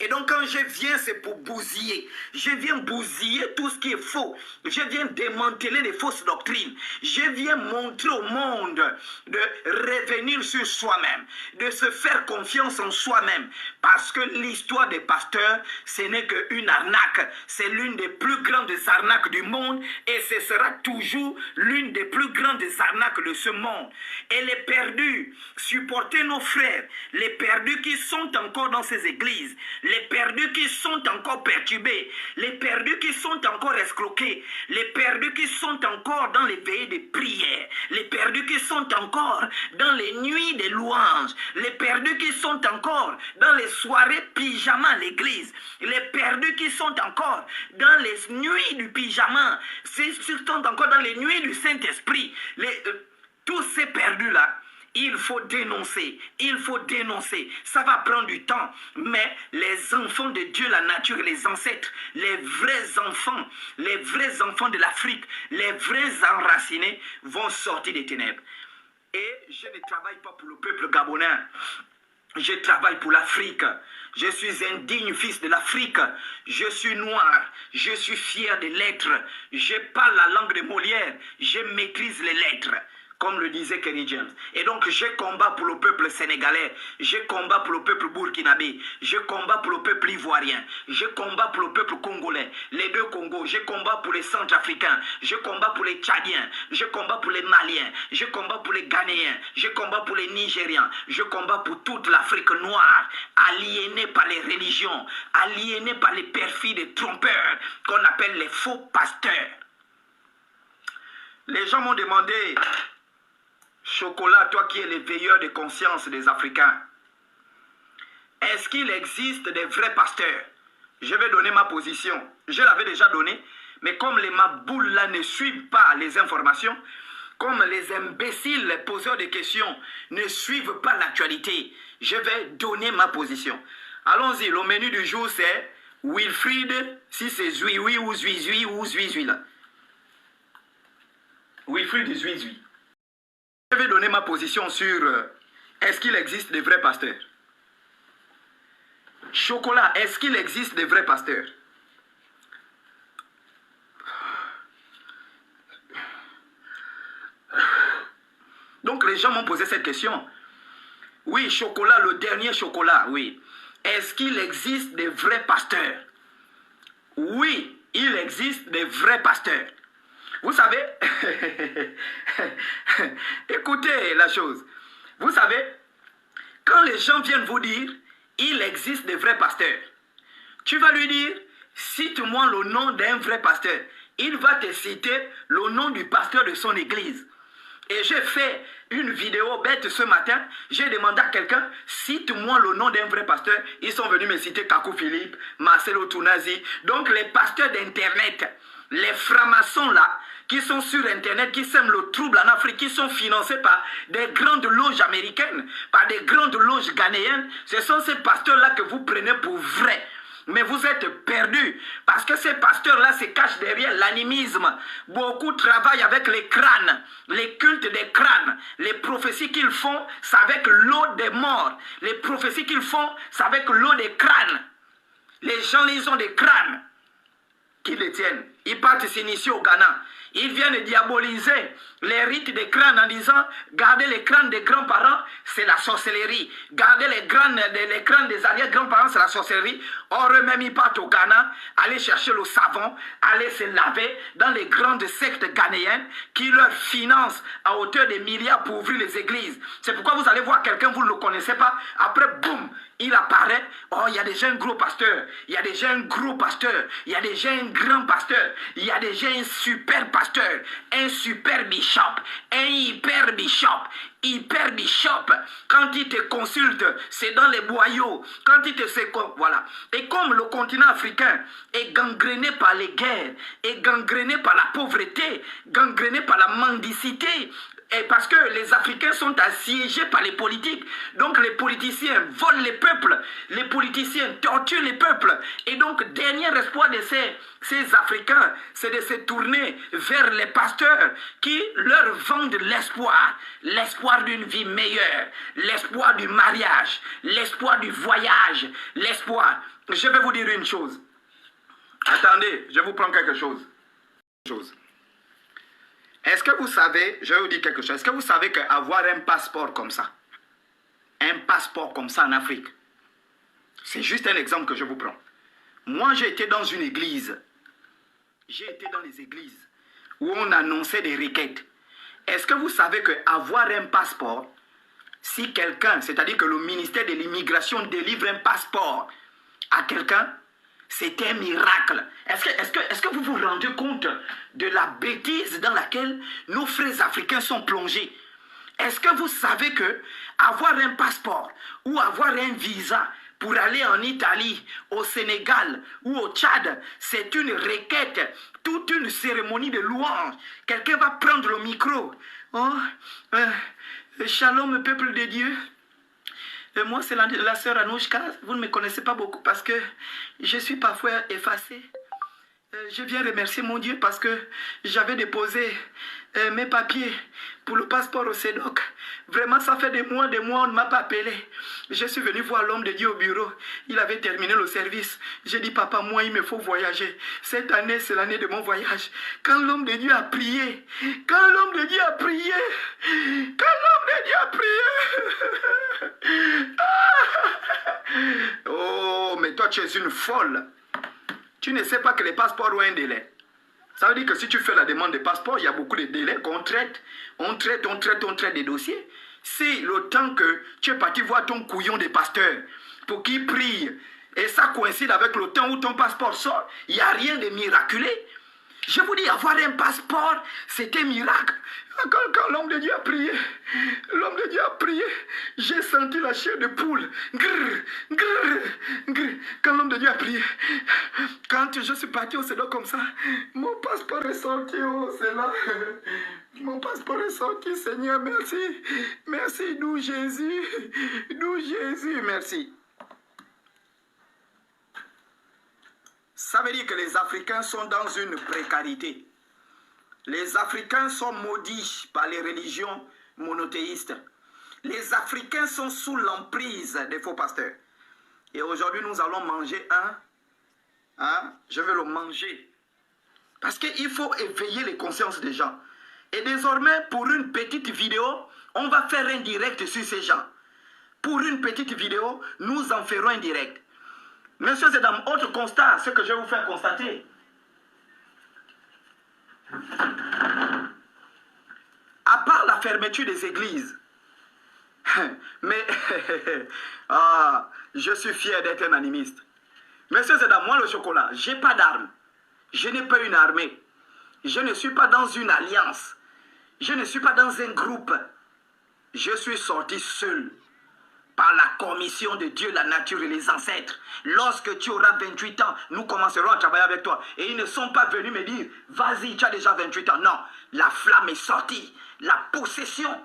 Et donc quand je viens, c'est pour bousiller. Je viens bousiller tout ce qui est faux. Je viens démanteler les fausses doctrines. Je viens montrer au monde de revenir sur soi-même, de se faire confiance en soi-même. Parce que l'histoire des pasteurs, ce n'est qu'une arnaque. C'est l'une des plus grandes arnaques du monde et ce sera toujours l'une des plus grandes arnaques de ce monde. Et les perdus, supportez nos frères, les perdus qui sont encore dans ces églises, les perdus qui sont encore perturbés, les perdus qui sont encore escroqués, les perdus qui sont encore dans les veillées de prière, les perdus qui sont encore dans les nuits de louanges, les perdus qui sont encore dans les soirées pyjama à l'église, les perdus qui sont encore dans les nuits du pyjama, qui sont encore dans les nuits du Saint-Esprit, tous ces perdus-là, il faut dénoncer, il faut dénoncer. Ça va prendre du temps, mais les enfants de Dieu, la nature, les ancêtres, les vrais enfants de l'Afrique, les vrais enracinés vont sortir des ténèbres. Et je ne travaille pas pour le peuple gabonais, je travaille pour l'Afrique. Je suis un digne fils de l'Afrique. Je suis noir. Je suis fier de l'être. Je parle la langue de Molière. Je maîtrise les lettres, comme le disait Kenny James. Et donc, je combats pour le peuple sénégalais. Je combats pour le peuple burkinabé. Je combats pour le peuple ivoirien. Je combats pour le peuple congolais. Les deux Congos. Je combats pour les Centrafricains. Je combats pour les Tchadiens. Je combats pour les Maliens. Je combats pour les Ghanéens. Je combats pour les Nigérians. Je combats pour toute l'Afrique noire, aliénée par les religions, aliénée par les perfides et trompeurs qu'on appelle les faux pasteurs. Les gens m'ont demandé... Chocolat, toi qui es le veilleur de conscience des Africains, est-ce qu'il existe des vrais pasteurs? Je vais donner ma position. Je l'avais déjà donnée, mais comme les maboules là ne suivent pas les informations, comme les imbéciles, les poseurs de questions ne suivent pas l'actualité, je vais donner ma position. Allons-y, le menu du jour c'est Wilfried, si c'est Zouiwi ou Zouizui ou Zouizui là. Wilfried Zouizui. Je vais donner ma position sur est-ce qu'il existe des vrais pasteurs. Chocolat, est-ce qu'il existe des vrais pasteurs? Donc les gens m'ont posé cette question. Oui, Chocolat, le dernier Chocolat, oui. Est-ce qu'il existe des vrais pasteurs? Oui, il existe des vrais pasteurs. Vous savez, écoutez la chose. Vous savez, quand les gens viennent vous dire, il existe des vrais pasteurs, tu vas lui dire, cite-moi le nom d'un vrai pasteur. Il va te citer le nom du pasteur de son église. Et j'ai fait une vidéo bête ce matin. J'ai demandé à quelqu'un, cite-moi le nom d'un vrai pasteur. Ils sont venus me citer Kakou Philippe, Marcelo Tounazi. Donc les pasteurs d'Internet, les francs-maçons là, qui sont sur Internet, qui sèment le trouble en Afrique, qui sont financés par des grandes loges américaines, par des grandes loges ghanéennes, ce sont ces pasteurs-là que vous prenez pour vrais. Mais vous êtes perdus parce que ces pasteurs-là se cachent derrière l'animisme. Beaucoup travaillent avec les crânes, les cultes des crânes. Les prophéties qu'ils font, c'est avec l'eau des morts. Les prophéties qu'ils font, c'est avec l'eau des crânes. Les gens, ils ont des crânes qui les tiennent. Ils partent s'initier au Ghana. Ils viennent diaboliser les rites des crânes en disant garder les crânes des grands-parents, c'est la sorcellerie. Garder les crânes des arrière-grands-parents, c'est la sorcellerie. Or, eux-mêmes, ils partent au Ghana, aller chercher le savon, aller se laver dans les grandes sectes ghanéennes qui leur financent à hauteur de milliards pour ouvrir les églises. C'est pourquoi vous allez voir quelqu'un, vous ne le connaissez pas, après, boum, il apparaît. Oh, il y a déjà un gros pasteur, il y a déjà un gros pasteur, il y a déjà un grand pasteur, il y a déjà un super pasteur, un super bishop, un hyper bishop. Quand il te consulte, c'est dans les boyaux. Quand il te sait, voilà. Et comme le continent africain est gangréné par les guerres, est gangréné par la pauvreté, gangréné par la mendicité, et parce que les Africains sont assiégés par les politiques. Donc les politiciens volent les peuples. Les politiciens torturent les peuples. Et donc, dernier espoir de ces Africains, c'est de se tourner vers les pasteurs qui leur vendent l'espoir. L'espoir d'une vie meilleure. L'espoir du mariage. L'espoir du voyage. L'espoir espoir. Je vais vous dire une chose. Attendez, je vous prends quelque chose. Est-ce que vous savez, je vais vous dire quelque chose, est-ce que vous savez qu'avoir un passeport comme ça en Afrique, c'est juste un exemple que je vous prends. Moi, j'ai été dans une église. J'ai été dans les églises où on annonçait des requêtes. Est-ce que vous savez qu'avoir un passeport, si quelqu'un, c'est-à-dire que le ministère de l'immigration délivre un passeport à quelqu'un, c'est un miracle. Est-ce que vous vous rendez compte de la bêtise dans laquelle nos frères africains sont plongés? Est-ce que vous savez que avoir un passeport ou avoir un visa pour aller en Italie, au Sénégal ou au Tchad, c'est une requête, toute une cérémonie de louange. Quelqu'un va prendre le micro. Oh, shalom, peuple de Dieu. Moi, c'est la sœur Anouchka. Vous ne me connaissez pas beaucoup parce que je suis parfois effacé. Je viens remercier mon Dieu parce que j'avais déposé mes papiers pour le passeport au CEDOC. Vraiment, ça fait des mois, on ne m'a pas appelé. Je suis venu voir l'homme de Dieu au bureau. Il avait terminé le service. J'ai dit, papa, moi, il me faut voyager. Cette année, c'est l'année de mon voyage. Quand l'homme de Dieu a prié, Oh, mais toi, tu es une folle. Tu ne sais pas que les passeports ont un délai. Ça veut dire que si tu fais la demande de passeport, il y a beaucoup de délais qu'on traite. On traite des dossiers. Si le temps que tu es parti voir ton couillon de pasteur pour qu'il prie, et ça coïncide avec le temps où ton passeport sort, il n'y a rien de miraculé. Je vous dis, avoir un passeport, c'était un miracle. Quand l'homme de Dieu a prié, j'ai senti la chair de poule. Grrr, grrr, grrr. Quand l'homme de Dieu a prié, quand je suis parti au CEDOC comme ça, mon passeport est sorti, oh, c'est là. Mon passeport est sorti, Seigneur, merci. Merci, d'où Jésus, merci. Ça veut dire que les Africains sont dans une précarité. Les Africains sont maudits par les religions monothéistes. Les Africains sont sous l'emprise des faux pasteurs. Et aujourd'hui, nous allons manger je vais le manger. Parce qu'il faut éveiller les consciences des gens. Et désormais, pour une petite vidéo, on va faire un direct sur ces gens. Pour une petite vidéo, nous en ferons un direct. Messieurs et dames, autre constat, ce que je vais vous faire constater. À part la fermeture des églises, mais je suis fier d'être un animiste. Messieurs et dames, moi le chocolat, je n'ai pas d'armes. Je n'ai pas une armée. Je ne suis pas dans une alliance. Je ne suis pas dans un groupe. Je suis sorti seul. Par la commission de Dieu, la nature et les ancêtres. Lorsque tu auras 28 ans, nous commencerons à travailler avec toi. Et ils ne sont pas venus me dire, vas-y, tu as déjà 28 ans. Non, la flamme est sortie. La possession,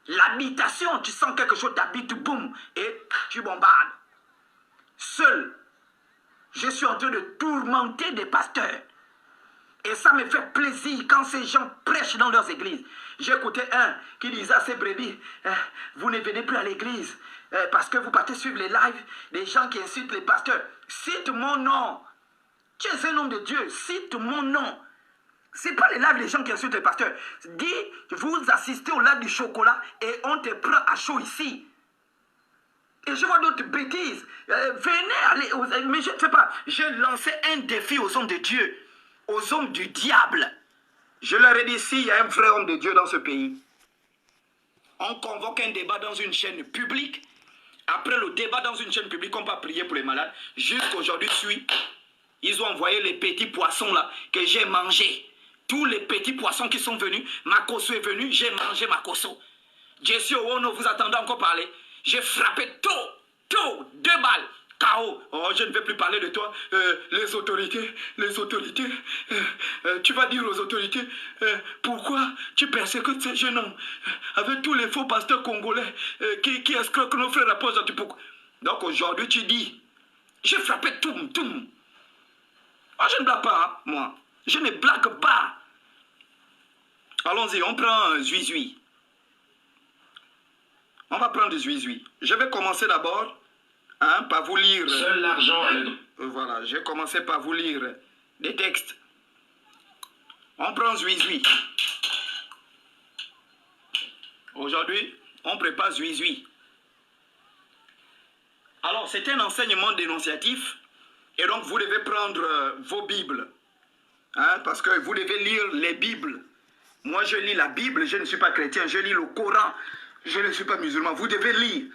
l'habitation, tu sens quelque chose t'habite, boum, et tu bombardes. Seul, je suis en train de tourmenter des pasteurs. Et ça me fait plaisir quand ces gens prêchent dans leurs églises. J'ai écouté un qui disait à ses brebis, vous ne venez plus à l'église parce que vous partez suivre les lives des gens qui insultent les pasteurs. Cite mon nom. Tu es un homme de Dieu, cite mon nom. Ce n'est pas les lives des gens qui insultent les pasteurs. Dis, vous assistez au live du chocolat et on te prend à chaud ici. Et je vois d'autres bêtises. Venez aller, mais je ne sais pas, j'ai lancé un défi aux hommes de Dieu. Aux hommes du diable. Je leur ai dit, s'il y a un vrai homme de Dieu dans ce pays, on convoque un débat dans une chaîne publique. Après le débat dans une chaîne publique, on va prier pour les malades. Jusqu'aujourd'hui, ils ont envoyé les petits poissons là que j'ai mangés. Tous les petits poissons qui sont venus, Makoso est venu, j'ai mangé Makoso. Jesse Owono, vous attendez encore parler. J'ai frappé tout, 2 balles. KO. Oh, je ne vais plus parler de toi. Les autorités. Tu vas dire aux autorités, pourquoi tu persécutes ces jeunes hommes avec tous les faux pasteurs congolais qui escroquent nos frères apôtres. Donc aujourd'hui, tu dis, j'ai frappé tout. Oh, je ne blague pas, hein, moi. Je ne blague pas. Allons-y, on prend Zui. On va prendre Zui. Je vais commencer d'abord hein, par vous lire. Seul l'argent a le... Voilà, j'ai commencé par vous lire des textes. On prend Zui-Zui. Aujourd'hui, on prépare Zui-Zui. Alors, c'est un enseignement dénonciatif. Et donc, vous devez prendre vos Bibles. Hein, parce que vous devez lire les Bibles. Moi, je lis la Bible, je ne suis pas chrétien. Je lis le Coran, je ne suis pas musulman. Vous devez lire.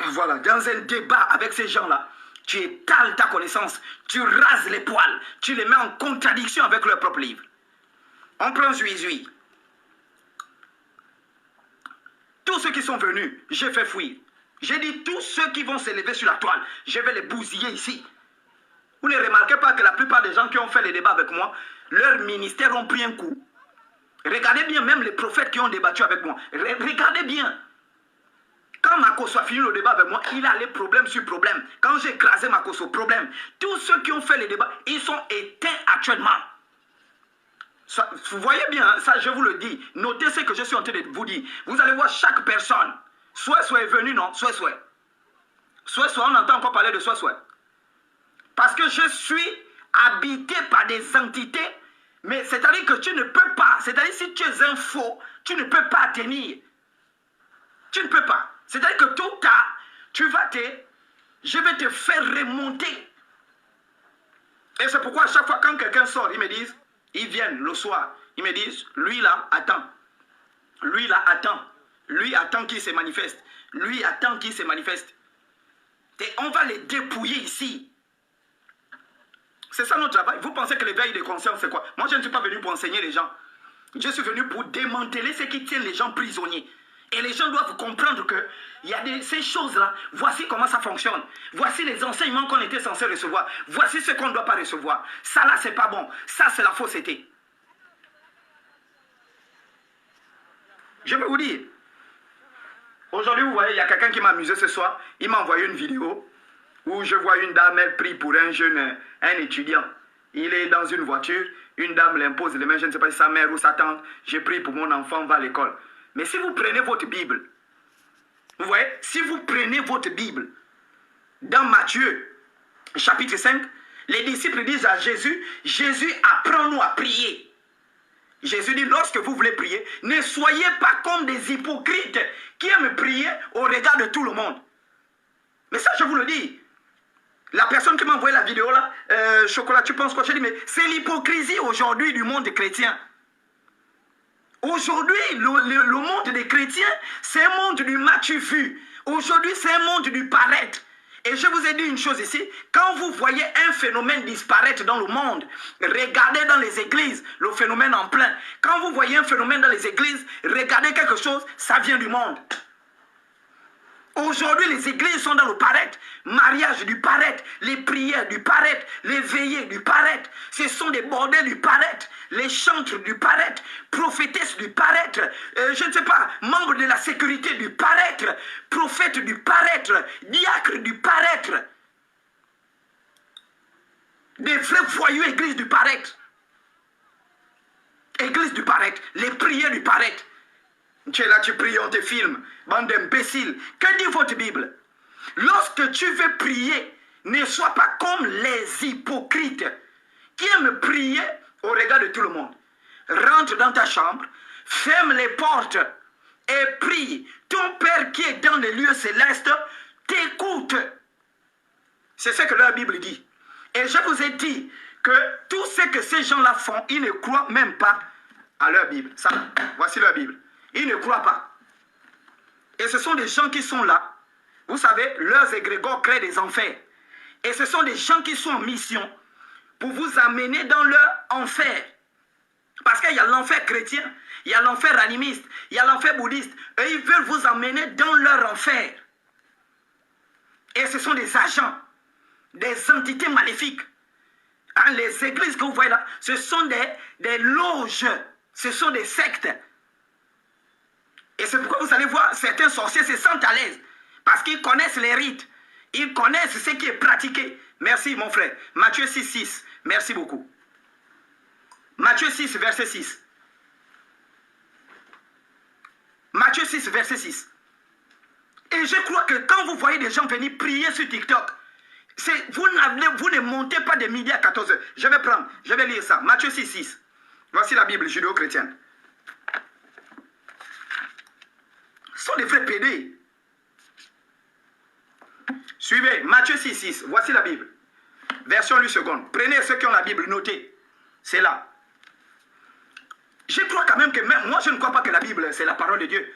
Voilà, dans un débat avec ces gens-là, tu étales ta connaissance, tu rases les poils, tu les mets en contradiction avec leur propre livre. On prend Zui-Zui. Tous ceux qui sont venus, j'ai fait fuir. J'ai dit tous ceux qui vont s'élever sur la toile, je vais les bousiller ici. Vous ne remarquez pas que la plupart des gens qui ont fait les débats avec moi, leurs ministères ont pris un coup. Regardez bien, même les prophètes qui ont débattu avec moi. Regardez bien. Quand Makosso a fini le débat avec moi, il a les problèmes sur problème. Quand j'ai écrasé Makosso, problème. Tous ceux qui ont fait les débats, ils sont éteints actuellement. Ça, vous voyez bien, ça je vous le dis. Notez ce que je suis en train de vous dire. Vous allez voir chaque personne. Soit est venu, non? Soit. Soit, on entend encore parler de soit. Parce que je suis habité par des entités. Mais c'est-à-dire que tu ne peux pas. C'est-à-dire si tu es un faux, tu ne peux pas tenir. Tu ne peux pas. C'est-à-dire que tout tard, je vais te faire remonter. Et c'est pourquoi à chaque fois quand quelqu'un sort, ils me disent, ils viennent le soir, ils me disent, lui là, attends. Lui là, attends. Lui attend qu'il se manifeste. Lui attend qu'il se manifeste. Et on va les dépouiller ici. C'est ça notre travail. Vous pensez que l'éveil de conscience, c'est quoi? Moi, je ne suis pas venu pour enseigner les gens. Je suis venu pour démanteler ce qui tient les gens prisonniers. Et les gens doivent comprendre qu'il y a ces choses-là, voici comment ça fonctionne. Voici les enseignements qu'on était censé recevoir. Voici ce qu'on ne doit pas recevoir. Ça là, c'est pas bon. Ça, c'est la fausseté. Je vais vous dire. Aujourd'hui, vous voyez, il y a quelqu'un qui m'a amusé ce soir. Il m'a envoyé une vidéo où je vois une dame, elle prie pour un jeune, un étudiant. Il est dans une voiture. Une dame l'impose les mains, je ne sais pas si sa mère ou sa tante. Je prie pour mon enfant, va à l'école. Mais si vous prenez votre Bible, vous voyez, si vous prenez votre Bible, dans Matthieu, chapitre 5, les disciples disent à Jésus, Jésus, apprends-nous à prier. Jésus dit, lorsque vous voulez prier, ne soyez pas comme des hypocrites qui aiment prier au regard de tout le monde. Mais ça, je vous le dis. La personne qui m'a envoyé la vidéo là, Chocolat, tu penses quoi? Je dis, mais c'est l'hypocrisie aujourd'hui du monde chrétien. Aujourd'hui, le monde des chrétiens, c'est un monde du matu-vu. Aujourd'hui, c'est un monde du paraître. Et je vous ai dit une chose ici, quand vous voyez un phénomène disparaître dans le monde, regardez dans les églises, le phénomène en plein. Quand vous voyez un phénomène dans les églises, regardez quelque chose, ça vient du monde. Aujourd'hui, les églises sont dans le paraître. Mariage du paraître, les prières du paraître, les veillées du paraître. Ce sont des bordels du paraître, les chantres du paraître, prophétesses du paraître, je ne sais pas, membres de la sécurité du paraître, prophètes du paraître, diacres du paraître. Des vrais voyous églises du paraître. Église du paraître, les prières du paraître. Tu es là, tu pries, on te filme. Bande d'imbéciles. Que dit votre Bible? Lorsque tu veux prier, ne sois pas comme les hypocrites qui aiment prier au regard de tout le monde. Rentre dans ta chambre, ferme les portes et prie. Ton Père qui est dans les lieux célestes t'écoute. C'est ce que la Bible dit. Et je vous ai dit que tout ce que ces gens-là font, ils ne croient même pas à leur Bible. Ça, voici leur Bible. Ils ne croient pas. Et ce sont des gens qui sont là. Vous savez, leurs égrégores créent des enfers. Et ce sont des gens qui sont en mission pour vous amener dans leur enfer. Parce qu'il y a l'enfer chrétien, il y a l'enfer animiste, il y a l'enfer bouddhiste. Et ils veulent vous amener dans leur enfer. Et ce sont des agents, des entités maléfiques. Hein, les églises que vous voyez là, ce sont des loges, ce sont des sectes. Et c'est pourquoi vous allez voir certains sorciers se sentent à l'aise. Parce qu'ils connaissent les rites. Ils connaissent ce qui est pratiqué. Merci mon frère. Matthieu 6, 6. Merci beaucoup. Matthieu 6, verset 6. Matthieu 6, verset 6. Et je crois que quand vous voyez des gens venir prier sur TikTok, vous ne montez pas de midi à 14 heures. Je vais lire ça. Matthieu 6, 6. Voici la Bible judéo-chrétienne. Ce sont des vrais pédés. Suivez, Matthieu 6, 6. Voici la Bible. Version 8 secondes. Prenez ceux qui ont la Bible, notez. C'est là. Je crois quand même que même moi, je ne crois pas que la Bible, c'est la parole de Dieu.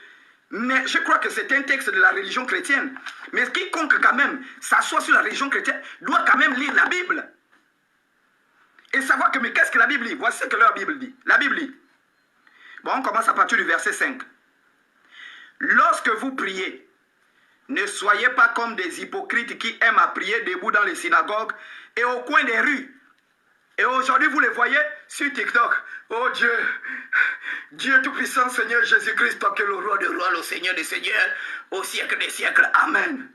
Mais je crois que c'est un texte de la religion chrétienne. Mais quiconque quand même s'assoit sur la religion chrétienne doit quand même lire la Bible. Et savoir que, mais qu'est-ce que la Bible dit? Voici ce que leur Bible dit. La Bible dit. Bon, on commence à partir du verset 5. Lorsque vous priez, ne soyez pas comme des hypocrites qui aiment à prier debout dans les synagogues et au coin des rues. Et aujourd'hui, vous les voyez sur TikTok. Oh Dieu, Dieu Tout-Puissant, Seigneur Jésus-Christ, toi que le roi des rois, le Seigneur des seigneurs, au siècle des siècles. Amen.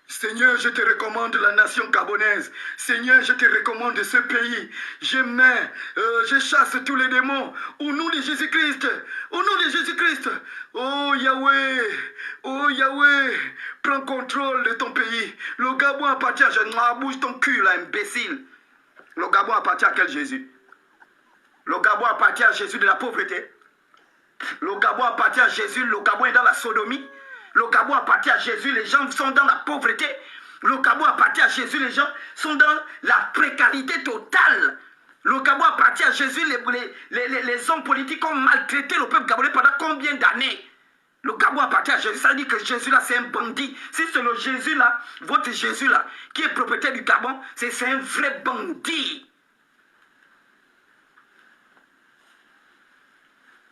Seigneur, je te recommande la nation gabonaise. Seigneur, je te recommande ce pays. Je chasse tous les démons. Au nom de Jésus-Christ. Au nom de Jésus-Christ. Oh Yahweh. Oh Yahweh. Prends contrôle de ton pays. Le Gabon appartient à... Bouge ton cul là, imbécile. Le Gabon appartient à quel Jésus? Le Gabon appartient à Jésus de la pauvreté. Le Gabon appartient à Jésus. Le Gabon est dans la sodomie. Le Gabon appartient à Jésus. Les gens sont dans la pauvreté. Le Gabon appartient à Jésus. Les gens sont dans la précarité totale. Le Gabon appartient à Jésus. Les hommes politiques ont maltraité le peuple gabonais pendant combien d'années? Le Gabon appartient à Jésus. Ça veut dire que Jésus là, c'est un bandit. Si c'est le Jésus là, votre Jésus là, qui est propriétaire du Gabon, c'est un vrai bandit.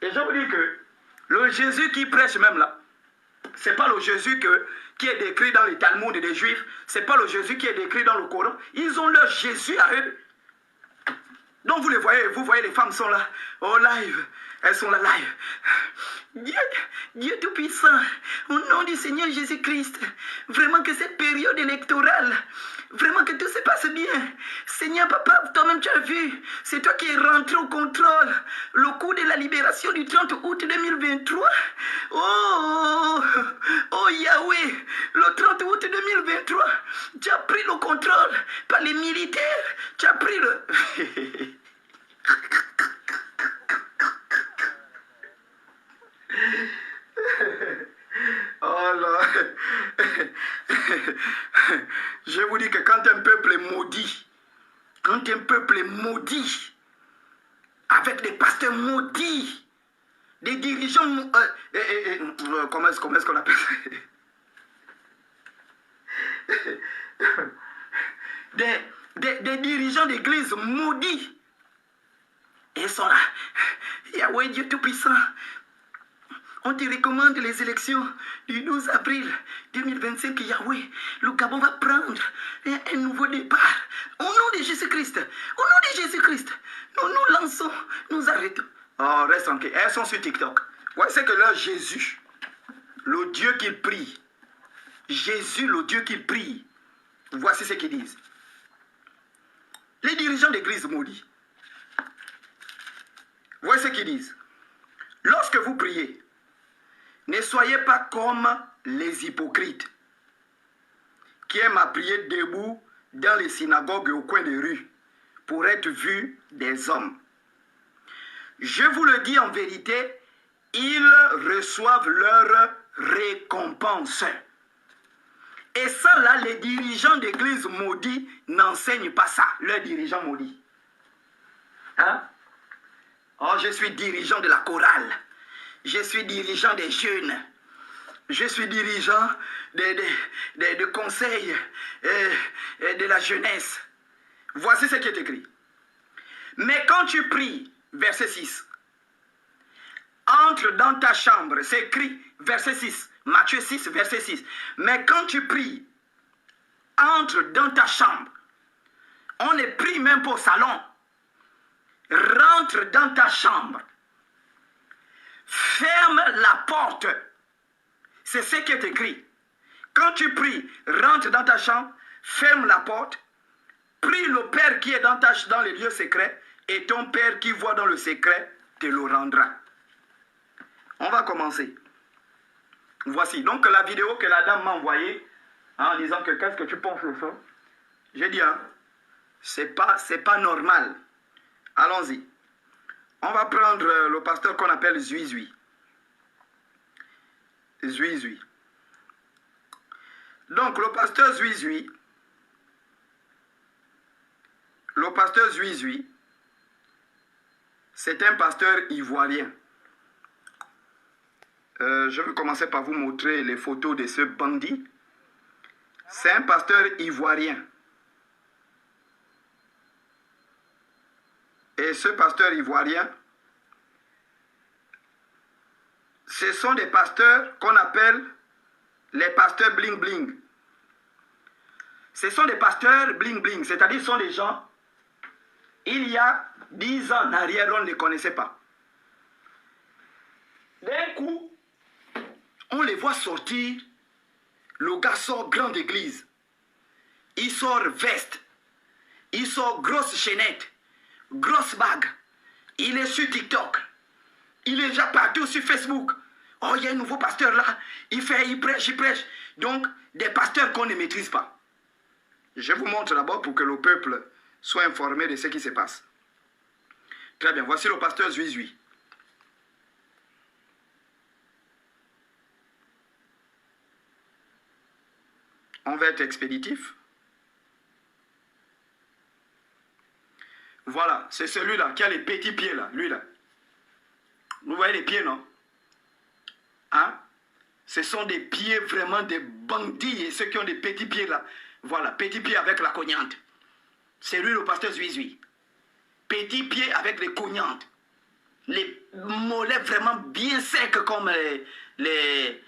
Et je vous dis que le Jésus qui prêche même là, ce n'est pas le Jésus qui est décrit dans les Talmuds des Juifs, ce n'est pas le Jésus qui est décrit dans le Coran. Ils ont leur Jésus à eux. Donc vous voyez les femmes sont là, au live, elles sont là live. Dieu Tout-Puissant, au nom du Seigneur Jésus-Christ, vraiment que cette période électorale, vraiment que tout se passe bien. Seigneur Papa, toi-même tu as vu, c'est toi qui es rentré au contrôle, le coup de la libération du 30 août 2023. Oh Yahweh, le 30 août 2023, tu as pris le contrôle par les militaires, tu as pris le... Oh là. Je vous dis que quand un peuple est maudit, avec des pasteurs maudits, des dirigeants, comment est-ce qu'on appelle ça? Des dirigeants d'église maudits. Et ils sont là. Yahweh Dieu Tout-Puissant, on te recommande les élections du 12 avril 2025. Yahweh, le Gabon va prendre un nouveau départ. Au nom de Jésus-Christ. Au nom de Jésus-Christ. Nous lançons, nous arrêtons. Oh, reste tranquille. Elles sont sur TikTok. Voici que leur Jésus, le Dieu qu'ils prient, Jésus, le Dieu qu'ils prient, voici ce qu'ils disent. Les dirigeants d'église maudits, voici ce qu'ils disent. Lorsque vous priez, ne soyez pas comme les hypocrites qui aiment à prier debout dans les synagogues et au coin des rues pour être vus des hommes. Je vous le dis en vérité, ils reçoivent leur récompense. Et ça là, les dirigeants d'église maudits n'enseignent pas ça, leurs dirigeants maudits. Hein? Oh, je suis dirigeant de la chorale. Je suis dirigeant des jeunes. Je suis dirigeant des conseils de la jeunesse. Voici ce qui est écrit. Mais quand tu pries, verset 6, entre dans ta chambre, c'est écrit, verset 6, Matthieu 6, verset 6. Mais quand tu pries, entre dans ta chambre. On ne prie même pas au salon. Rentre dans ta chambre. Ferme la porte. C'est ce qui est écrit. Quand tu pries, rentre dans ta chambre, ferme la porte, prie le Père qui est dans les lieux secrets, et ton Père qui voit dans le secret te le rendra. On va commencer. Voici. Donc, la vidéo que la dame m'a envoyée, en disant que qu'est-ce que tu penses de ça? J'ai dit, hein, c'est pas normal. Allons-y. On va prendre le pasteur qu'on appelle Zuizui. Zuizui. Donc, le pasteur Zuizui, c'est un pasteur ivoirien. Je vais commencer par vous montrer les photos de ce bandit. C'est un pasteur ivoirien. Et ce pasteur ivoirien, ce sont des pasteurs qu'on appelle les pasteurs bling bling. Ce sont des pasteurs bling bling, c'est-à-dire ce sont des gens, il y a 10 ans en arrière, on ne les connaissait pas. D'un coup, on les voit sortir, le gars sort grande église, il sort veste, il sort grosse chaînette, grosse bague, il est sur TikTok, il est déjà partout sur Facebook. Oh, il y a un nouveau pasteur là, il prêche. Donc, des pasteurs qu'on ne maîtrise pas. Je vous montre d'abord pour que le peuple soit informé de ce qui se passe. Très bien, voici le pasteur Zuizui. On va être expéditif. Voilà, c'est celui-là qui a les petits pieds là, lui là. Vous voyez les pieds, non? Hein? Ce sont des pieds vraiment des bandits et ceux qui ont des petits pieds là. Voilà, petits pieds avec la cognante. C'est lui le pasteur Zuizui. Petits pieds avec les cognantes. Les mollets vraiment bien secs comme les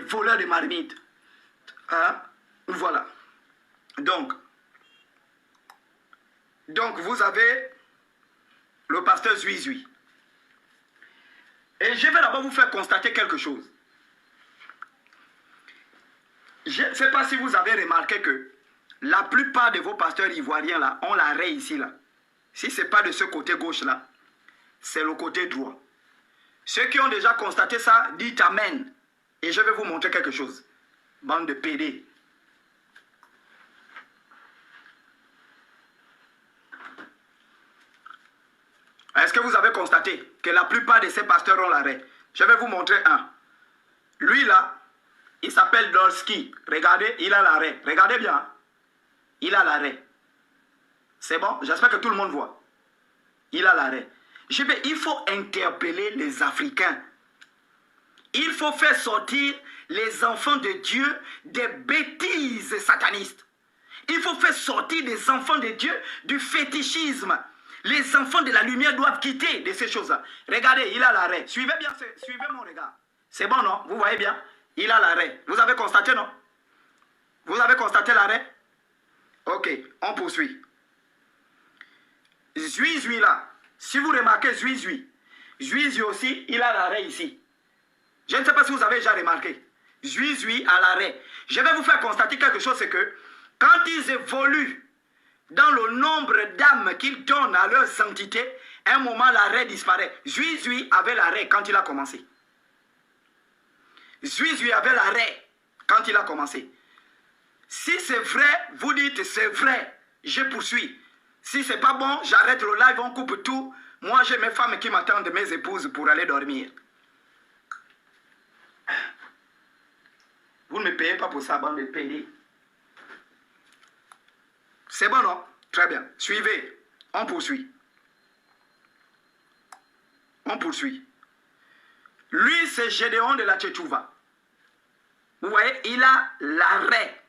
voleurs de marmites. Hein? Voilà. Donc, vous avez le pasteur Zuizui. Et je vais d'abord vous faire constater quelque chose. Je ne sais pas si vous avez remarqué que la plupart de vos pasteurs ivoiriens là ont l'arrêt ici là. Si ce n'est pas de ce côté gauche là, c'est le côté droit. Ceux qui ont déjà constaté ça, dites Amen. Et je vais vous montrer quelque chose. Bande de PD. Est-ce que vous avez constaté que la plupart de ces pasteurs ont l'arrêt? Je vais vous montrer un. Lui là, il s'appelle Dolski. Regardez, il a l'arrêt. Regardez bien. Il a l'arrêt. C'est bon? J'espère que tout le monde voit. Il a l'arrêt. Il faut interpeller les Africains. Il faut faire sortir les enfants de Dieu des bêtises satanistes. Il faut faire sortir les enfants de Dieu du fétichisme. Les enfants de la lumière doivent quitter de ces choses-là. Regardez, il a l'arrêt. Suivez bien, suivez mon regard. C'est bon, non? Vous voyez bien? Il a l'arrêt. Vous avez constaté, non? Vous avez constaté l'arrêt? Ok, on poursuit. Zuizui là. Si vous remarquez Zuizui aussi, il a l'arrêt ici. Je ne sais pas si vous avez déjà remarqué. Zuizui a l'arrêt. Je vais vous faire constater quelque chose, c'est que quand ils évoluent dans le nombre d'âmes qu'ils donnent à leurs entités, à un moment l'arrêt disparaît. Zuizui avait l'arrêt quand il a commencé. Zuizui avait l'arrêt quand il a commencé. Si c'est vrai, vous dites c'est vrai, je poursuis. Si c'est pas bon, j'arrête le live, on coupe tout. Moi, j'ai mes femmes qui m'attendent, mes épouses, pour aller dormir. Vous ne me payez pas pour ça, bande de payer. C'est bon, non? Très bien. Suivez. On poursuit. On poursuit. Lui, c'est Gédéon de la Tchétchouva. Vous voyez, il a l'arrêt.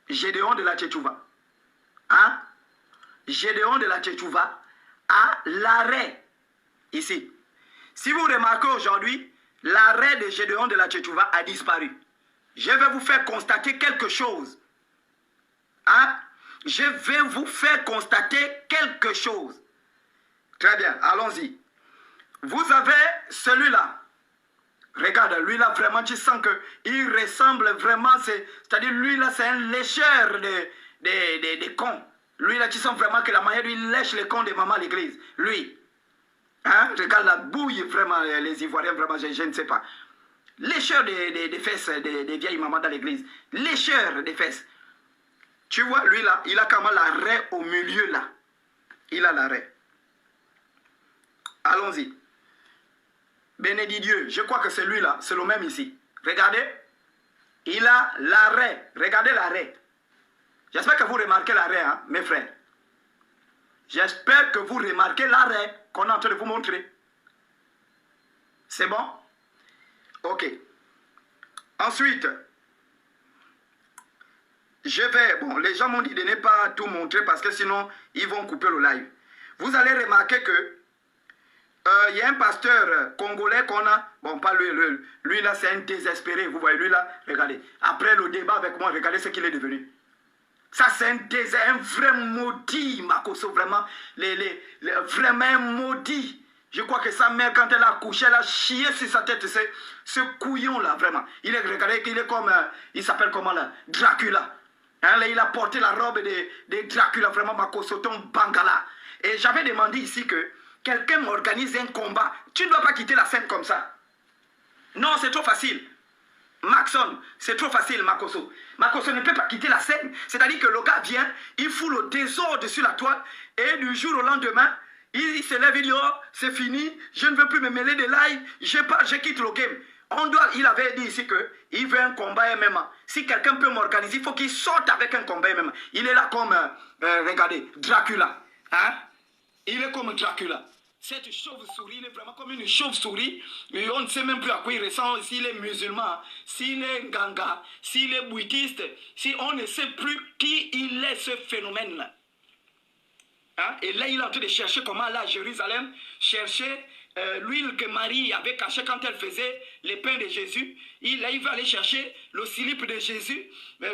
Gédéon de la Tchétchouva. Hein? Gédéon de la Tchétchouva a l'arrêt. Ici. Si vous remarquez aujourd'hui, l'arrêt de Gédéon de la Tchétchouva a disparu. Je vais vous faire constater quelque chose. Hein? Je vais vous faire constater quelque chose. Très bien, allons-y. Vous avez celui-là. Regarde, lui là, vraiment, tu sens qu'il ressemble vraiment, c'est-à-dire lui là, c'est un lécheur de cons. Lui là, tu sens vraiment que la manière, il lèche les cons de maman à l'église. Lui. Hein? Regarde la bouille, vraiment, les Ivoiriens, vraiment, je ne sais pas. Lécheur des fesses des vieilles mamans dans l'église. Lécheur des fesses. Tu vois, lui là, il a quand même l'arrêt au milieu là. Il a l'arrêt. Allons-y. Bénédit Dieu. Je crois que c'est lui là. C'est le même ici. Regardez. Il a l'arrêt. Regardez l'arrêt. J'espère que vous remarquez l'arrêt, hein, mes frères. J'espère que vous remarquez l'arrêt qu'on est en train de vous montrer. C'est bon? Ok. Ensuite, je vais... Bon, les gens m'ont dit de ne pas tout montrer parce que sinon, ils vont couper le live. Vous allez remarquer que il y a un pasteur congolais qu'on a... Bon, pas lui. Lui là, c'est un désespéré. Vous voyez, lui là, regardez. Après le débat avec moi, regardez ce qu'il est devenu. Ça, c'est un vrai maudit, Makoso, vraiment. Vraiment un maudit. Je crois que sa mère, quand elle a accouché, elle a chié sur sa tête. Ce couillon-là, vraiment. Il est, regardez, il est comme... il s'appelle comment, là? Dracula. Hein, là, il a porté la robe de Dracula, vraiment, Makoso, ton Bangala. Et j'avais demandé ici que quelqu'un m'organise un combat. Tu ne dois pas quitter la scène comme ça. Non, c'est trop facile. Maxon, c'est trop facile, Makoso. Makoso ne peut pas quitter la scène. C'est-à-dire que le gars vient, il fout le désordre sur la toile, et du jour au lendemain, il se lève, il dit, oh, c'est fini, je ne veux plus me mêler de live, je quitte le game. Il avait dit ici qu'il veut un combat MMA. Si quelqu'un peut m'organiser, il faut qu'il sorte avec un combat MMA. Il est là comme, regardez, Dracula. Hein? Il est comme Dracula. Cette chauve-souris, il est vraiment comme une chauve-souris. On ne sait même plus à quoi il ressemble, s'il est musulman, s'il est ganga, s'il est bouddhiste. Si on ne sait plus qui il est, ce phénomène-là. Hein? Et là, il est en train de chercher comment, là, à Jérusalem, chercher l'huile que Marie avait cachée quand elle faisait les pains de Jésus. Là, il va aller chercher le silipe de Jésus,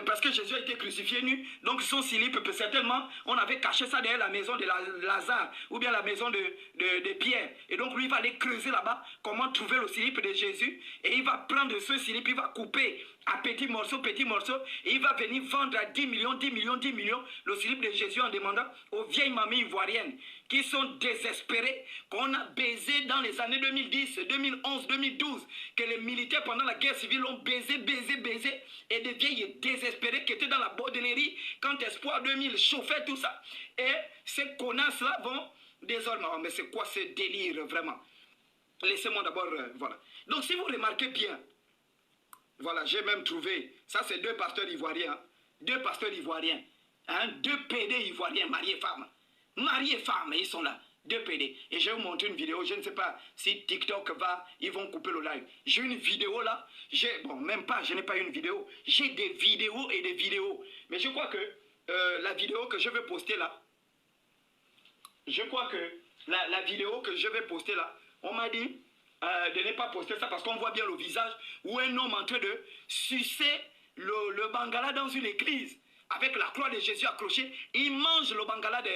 parce que Jésus a été crucifié nu. Donc, son silipe, certainement, on avait caché ça derrière la maison de Lazare, ou bien la maison de Pierre. Et donc, lui, il va aller creuser là-bas, comment trouver le silipe de Jésus. Et il va prendre ce silipe, il va couper à petits morceaux, et il va venir vendre à 10 millions, le silipe de Jésus en demandant aux vieilles mamies ivoiriennes qui sont désespérées, qu'on a baisé dans les années 2010, 2011, 2012, que les militaires pendant la guerre civile ont baisé, et des vieilles désespérées qui étaient dans la bordellerie quand Espoir 2000 chauffait tout ça. Et ces connasses-là vont désormais, oh, mais c'est quoi ce délire vraiment? Laissez-moi d'abord, voilà. Donc si vous remarquez bien, voilà, j'ai même trouvé, ça c'est deux pasteurs ivoiriens, hein, deux PD ivoiriens, mariés femmes, ils sont là, deux PD. Et je vais vous montrer une vidéo, je ne sais pas si TikTok va, ils vont couper le live. J'ai une vidéo là, bon, même pas, je n'ai pas une vidéo, j'ai des vidéos et des vidéos. Mais je crois que la vidéo que je vais poster là, la vidéo que je vais poster là, on m'a dit de ne pas poster ça parce qu'on voit bien le visage où un homme en train de sucer le bangala dans une église avec la croix de Jésus accrochée. Il mange le bangala de...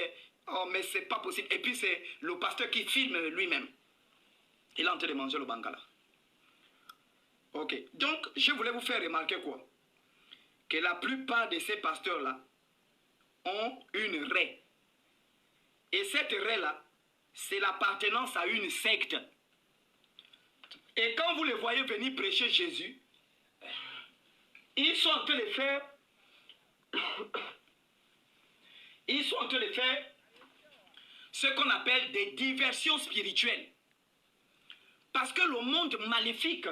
Oh, mais c'est pas possible. Et puis c'est le pasteur qui filme lui-même. Il est en train de manger le bangala. Ok. Donc, je voulais vous faire remarquer quoi? Que la plupart de ces pasteurs-là ont une raie. Et cette raie-là, c'est l'appartenance à une secte. Et quand vous les voyez venir prêcher Jésus, ils sont en train de faire... ce qu'on appelle des diversions spirituelles. Parce que le monde maléfique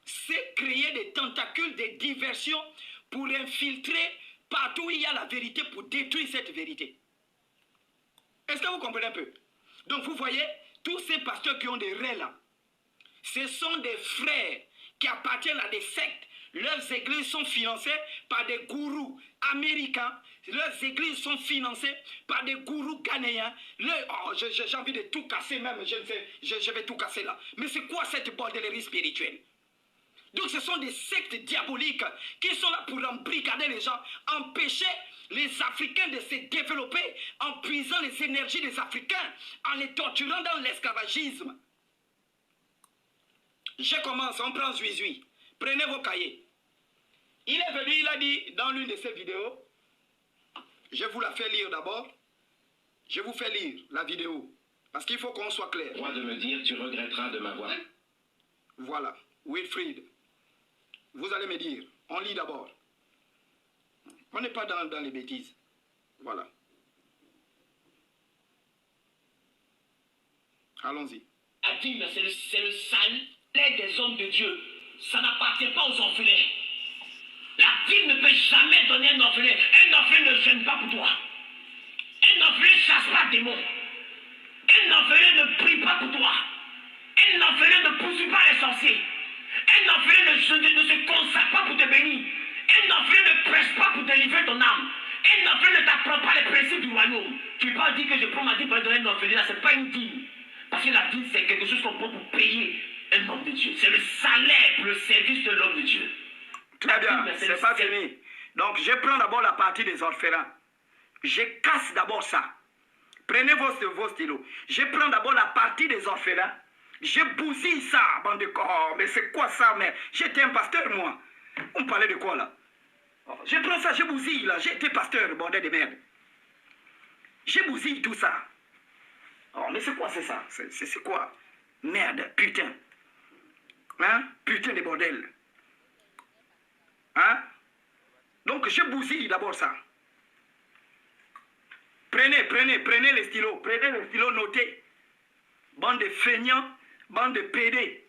sait créer des tentacules, des diversions pour infiltrer partout où il y a la vérité, pour détruire cette vérité. Est-ce que vous comprenez un peu? Donc vous voyez, tous ces pasteurs qui ont des raies là, ce sont des frères qui appartiennent à des sectes. Leurs églises sont financées par des gourous américains. Leurs églises sont financées par des gourous ghanéens. Oh, j'ai envie de tout casser même. Je vais tout casser là. Mais c'est quoi cette bordellerie spirituelle? Donc ce sont des sectes diaboliques qui sont là pour embrigader les gens, empêcher les Africains de se développer, en puisant les énergies des Africains, en les torturant dans l'esclavagisme. Je commence, on prend Zouizoui. Prenez vos cahiers. Il est venu, il a dit dans l'une de ses vidéos, je vous la fais lire d'abord. Je vous fais lire la vidéo. Parce qu'il faut qu'on soit clair. Droit de me dire, tu regretteras de m'avoir. Voilà, Wilfried. Vous allez me dire, on lit d'abord. On n'est pas dans les bêtises. Voilà. Allons-y. A dit, mais c'est le salaire des hommes de Dieu. Ça n'appartient pas aux orphelins. La ville ne peut jamais donner un orphelin. Un orphelin ne gêne pas pour toi. Un orphelin ne chasse pas des démons. Un orphelin ne prie pas pour toi. Un orphelin ne poursuit pas les sorciers. Un orphelin ne se consacre pas pour te bénir. Un orphelin ne prêche pas pour délivrer ton âme. Un orphelin ne t'apprend pas les principes du royaume. Tu ne peux pas dire que je prends ma dîme pour donner un orphelin. Ce n'est pas une dîme. Parce que la dîme, c'est quelque chose qu'on prend pour payer un homme de Dieu. C'est le salaire pour le service de l'homme de Dieu. Très bien, c'est pas fini. Donc, je prends d'abord la partie des orphelins. Je casse d'abord ça. Prenez vos stylos. Je prends d'abord la partie des orphelins. Je bousille ça, bande de corps. Mais c'est quoi ça, merde? J'étais un pasteur, moi. On parlait de quoi, là? Je prends ça, je bousille, là. J'étais pasteur, bordel de merde. Je bousille tout ça. Oh, mais c'est quoi, c'est ça? C'est quoi? Merde, putain. Hein? Putain de bordel. Hein? Donc, je bousille d'abord ça. Prenez les stylos. Prenez les stylos, notez. Bande de feignants, bande de pédés.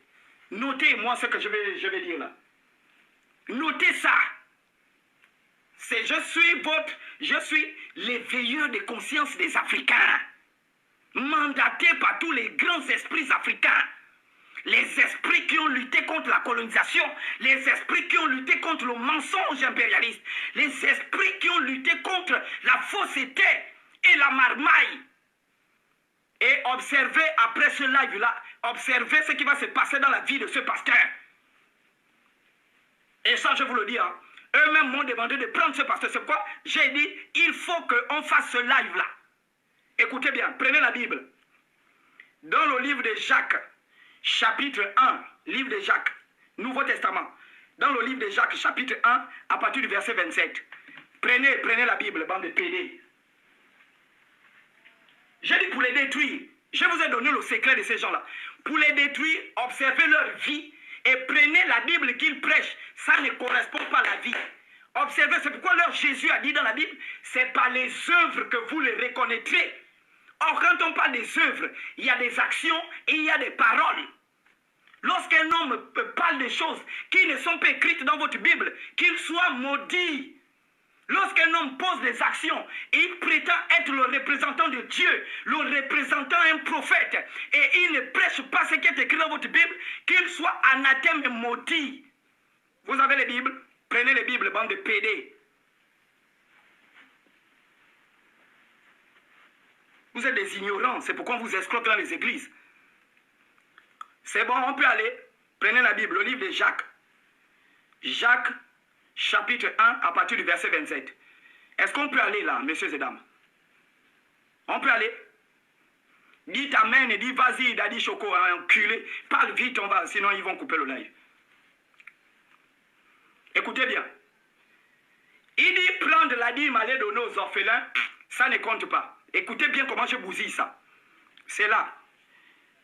Notez-moi ce que je vais dire là. Notez ça. Je suis l'éveilleur des consciences des Africains. Mandaté par tous les grands esprits africains. Les esprits qui ont lutté contre la colonisation, les esprits qui ont lutté contre le mensonge impérialiste, les esprits qui ont lutté contre la fausseté et la marmaille. Et observez après ce live-là, observez ce qui va se passer dans la vie de ce pasteur. Et ça, je vous le dis, hein, eux-mêmes m'ont demandé de prendre ce pasteur. C'est pourquoi j'ai dit, il faut qu'on fasse ce live-là. Écoutez bien, prenez la Bible. Dans le livre de Jacques, chapitre 1, livre de Jacques, Nouveau Testament. Dans le livre de Jacques, chapitre 1, à partir du verset 27. Prenez la Bible, bande de pédés. J'ai dit pour les détruire. Je vous ai donné le secret de ces gens-là. Pour les détruire, observez leur vie et prenez la Bible qu'ils prêchent. Ça ne correspond pas à la vie. Observez, c'est pourquoi leur Jésus a dit dans la Bible, c'est par les œuvres que vous les reconnaîtrez. Or, quand on parle des œuvres, il y a des actions et il y a des paroles. Lorsqu'un homme parle des choses qui ne sont pas écrites dans votre Bible, qu'il soit maudit. Lorsqu'un homme pose des actions et il prétend être le représentant de Dieu, le représentant un prophète, et il ne prêche pas ce qui est écrit dans votre Bible, qu'il soit anathème et maudit. Vous avez les Bibles? Prenez les Bibles, bande de pédés. Vous êtes des ignorants, c'est pourquoi on vous escroque dans les églises. C'est bon, on peut aller. Prenez la Bible, le livre de Jacques. Jacques, chapitre 1, à partir du verset 27. Est-ce qu'on peut aller là, messieurs et dames? On peut aller? Dites amen et dites vas-y, Daddy Choco, enculé. Parle vite, on va, sinon ils vont couper le live. Écoutez bien. Il dit prendre la dîme, aller donner aux orphelins, ça ne compte pas. Écoutez bien comment je bousille ça. C'est là.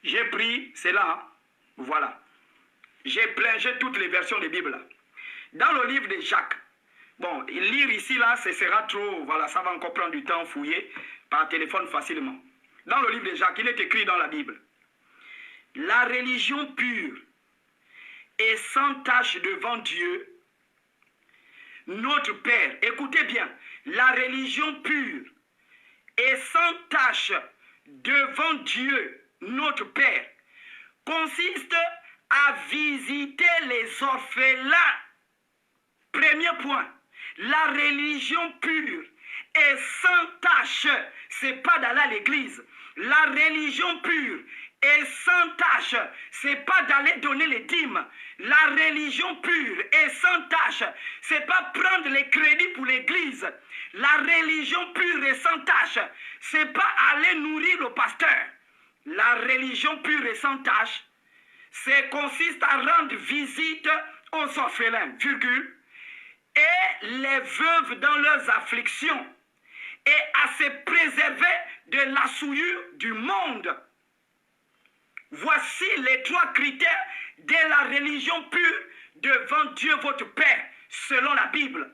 J'ai pris, c'est là. Hein? Voilà. J'ai plongé toutes les versions des Bibles là. Dans le livre de Jacques. Bon, lire ici là, ce sera trop. Voilà, ça va encore prendre du temps fouiller par téléphone facilement. Dans le livre de Jacques, il est écrit dans la Bible. La religion pure et sans tache devant Dieu, notre Père. Écoutez bien. La religion pure et sans tache devant Dieu, notre Père, consiste à visiter les orphelins. Premier point, la religion pure et sans tache, c'est pas d'aller à l'église. La religion pure et sans tache, c'est pas d'aller donner les dîmes. La religion pure et sans tache, c'est pas prendre les crédits pour l'église. La religion pure et sans tache, c'est pas aller nourrir le pasteur. La religion pure et sans tache, c'est consiste à rendre visite aux orphelins, virgule, et les veuves dans leurs afflictions, et à se préserver de la souillure du monde. Voici les 3 critères de la religion pure devant Dieu votre Père, selon la Bible.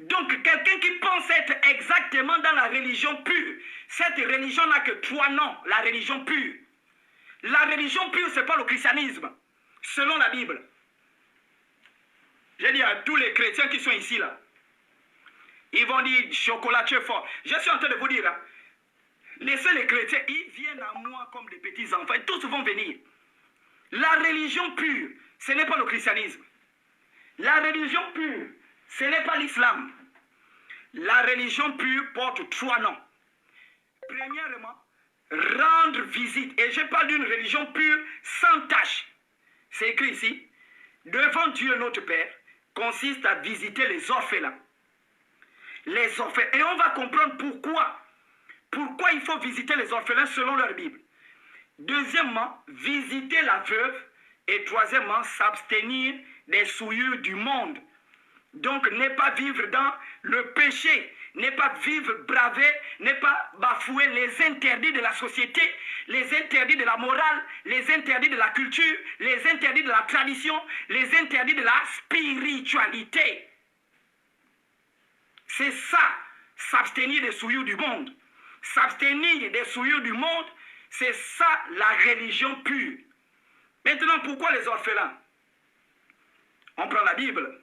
Donc, quelqu'un qui pense être exactement dans la religion pure, cette religion n'a que 3 noms, la religion pure. La religion pure, ce n'est pas le christianisme, selon la Bible. J'ai dit à tous les chrétiens qui sont ici, là, ils vont dire chocolatier fort. Je suis en train de vous dire, hein, laissez les chrétiens, ils viennent à moi comme des petits enfants, et tous vont venir. La religion pure, ce n'est pas le christianisme. La religion pure, ce n'est pas l'islam. La religion pure porte 3 noms. Premièrement, rendre visite. Et je parle d'une religion pure sans tâche. C'est écrit ici. Devant Dieu notre Père, consiste à visiter les orphelins. Les orphelins. Et on va comprendre pourquoi. Pourquoi il faut visiter les orphelins selon leur Bible. Deuxièmement, visiter la veuve. Et troisièmement, s'abstenir des souillures du monde. Donc, ne pas vivre dans le péché, ne pas vivre braver, ne pas bafouer les interdits de la société, les interdits de la morale, les interdits de la culture, les interdits de la tradition, les interdits de la spiritualité. C'est ça, s'abstenir des souillures du monde. S'abstenir des souillures du monde, c'est ça la religion pure. Maintenant, pourquoi les orphelins? On prend la Bible.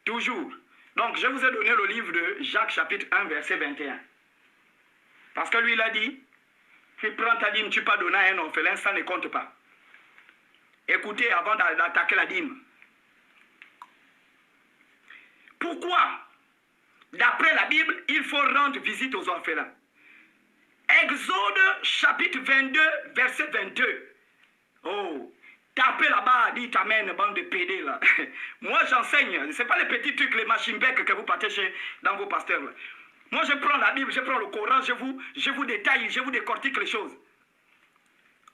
Toujours. Donc, je vous ai donné le livre de Jacques, chapitre 1, verset 21. Parce que lui, il a dit, tu prends ta dîme, tu pas donner à un orphelin, ça ne compte pas. Écoutez avant d'attaquer la dîme. Pourquoi? D'après la Bible, il faut rendre visite aux orphelins. Exode, chapitre 22, verset 22. Oh, tapez là-bas, dites amen, bande de PD là. Moi j'enseigne, ce n'est pas les petits trucs, les machines bec que vous partagez dans vos pasteurs là. Moi je prends la Bible, je prends le Coran, je vous détaille, je vous décortique les choses.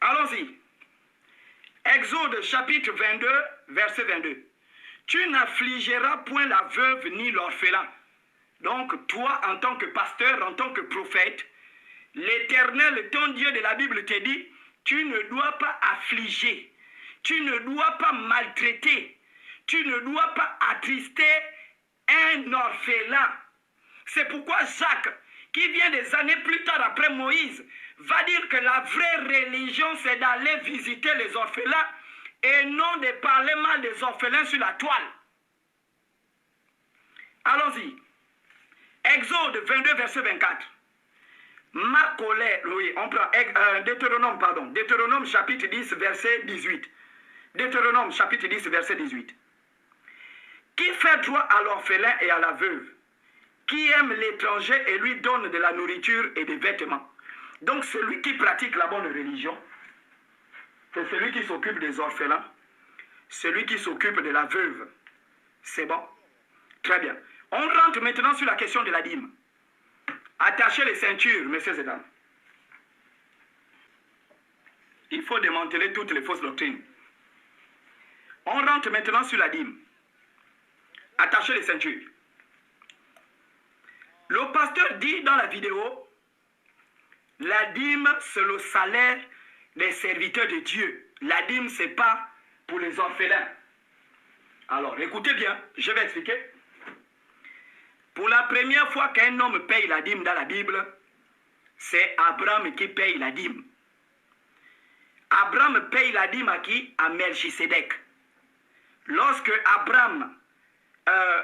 Allons-y. Exode chapitre 22, verset 22. Tu n'affligeras point la veuve ni l'orphelin. Donc toi en tant que pasteur, en tant que prophète, l'Éternel, ton Dieu de la Bible te dit, tu ne dois pas affliger. Tu ne dois pas maltraiter. Tu ne dois pas attrister un orphelin. C'est pourquoi Jacques, qui vient des années plus tard après Moïse, va dire que la vraie religion, c'est d'aller visiter les orphelins et non de parler mal des orphelins sur la toile. Allons-y. Exode 22, verset 24. Ma colère, oui, on prend Deutéronome, pardon. Deutéronome chapitre 10, verset 18. Deutéronome chapitre 10, verset 18. Qui fait droit à l'orphelin et à la veuve, qui aime l'étranger et lui donne de la nourriture et des vêtements. Donc celui qui pratique la bonne religion, c'est celui qui s'occupe des orphelins, celui qui s'occupe de la veuve. C'est bon? Très bien. On rentre maintenant sur la question de la dîme. Attachez les ceintures, messieurs et dames. Il faut démanteler toutes les fausses doctrines. On rentre maintenant sur la dîme. Attachez les ceintures. Le pasteur dit dans la vidéo, la dîme, c'est le salaire des serviteurs de Dieu. La dîme, ce n'est pas pour les orphelins. Alors, écoutez bien, je vais expliquer. Pour la première fois qu'un homme paye la dîme dans la Bible, c'est Abraham qui paye la dîme. Abraham paye la dîme à qui? À Melchisédek. Lorsque Abraham,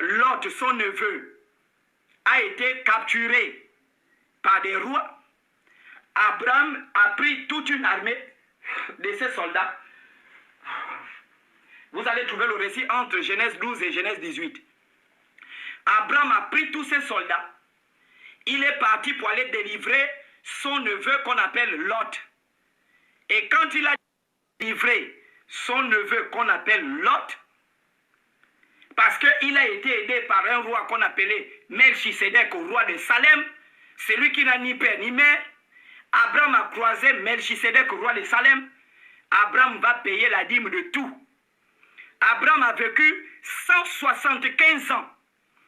Lot, son neveu, a été capturé par des rois, Abraham a pris toute une armée de ses soldats. Vous allez trouver le récit entre Genèse 12 et Genèse 18. Abraham a pris tous ses soldats. Il est parti pour aller délivrer son neveu qu'on appelle Lot. Et quand il a délivré son neveu qu'on appelle Lot, parce qu'il a été aidé par un roi qu'on appelait Melchisédek, au roi de Salem, celui qui n'a ni père ni mère, Abraham a croisé Melchisédek, au roi de Salem. Abraham va payer la dîme de tout. Abraham a vécu 175 ans.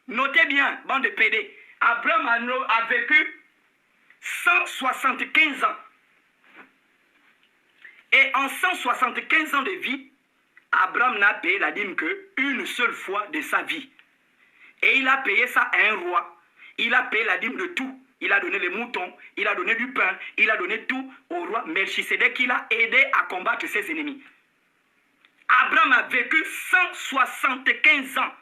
Notez bien, bande de PD. Abraham a vécu 175 ans. Et en 175 ans de vie, Abraham n'a payé la dîme qu'une seule fois de sa vie. Et il a payé ça à un roi. Il a payé la dîme de tout. Il a donné les moutons, il a donné du pain, il a donné tout au roi Melchisédek, qui l'a aidé à combattre ses ennemis. Abraham a vécu 175 ans.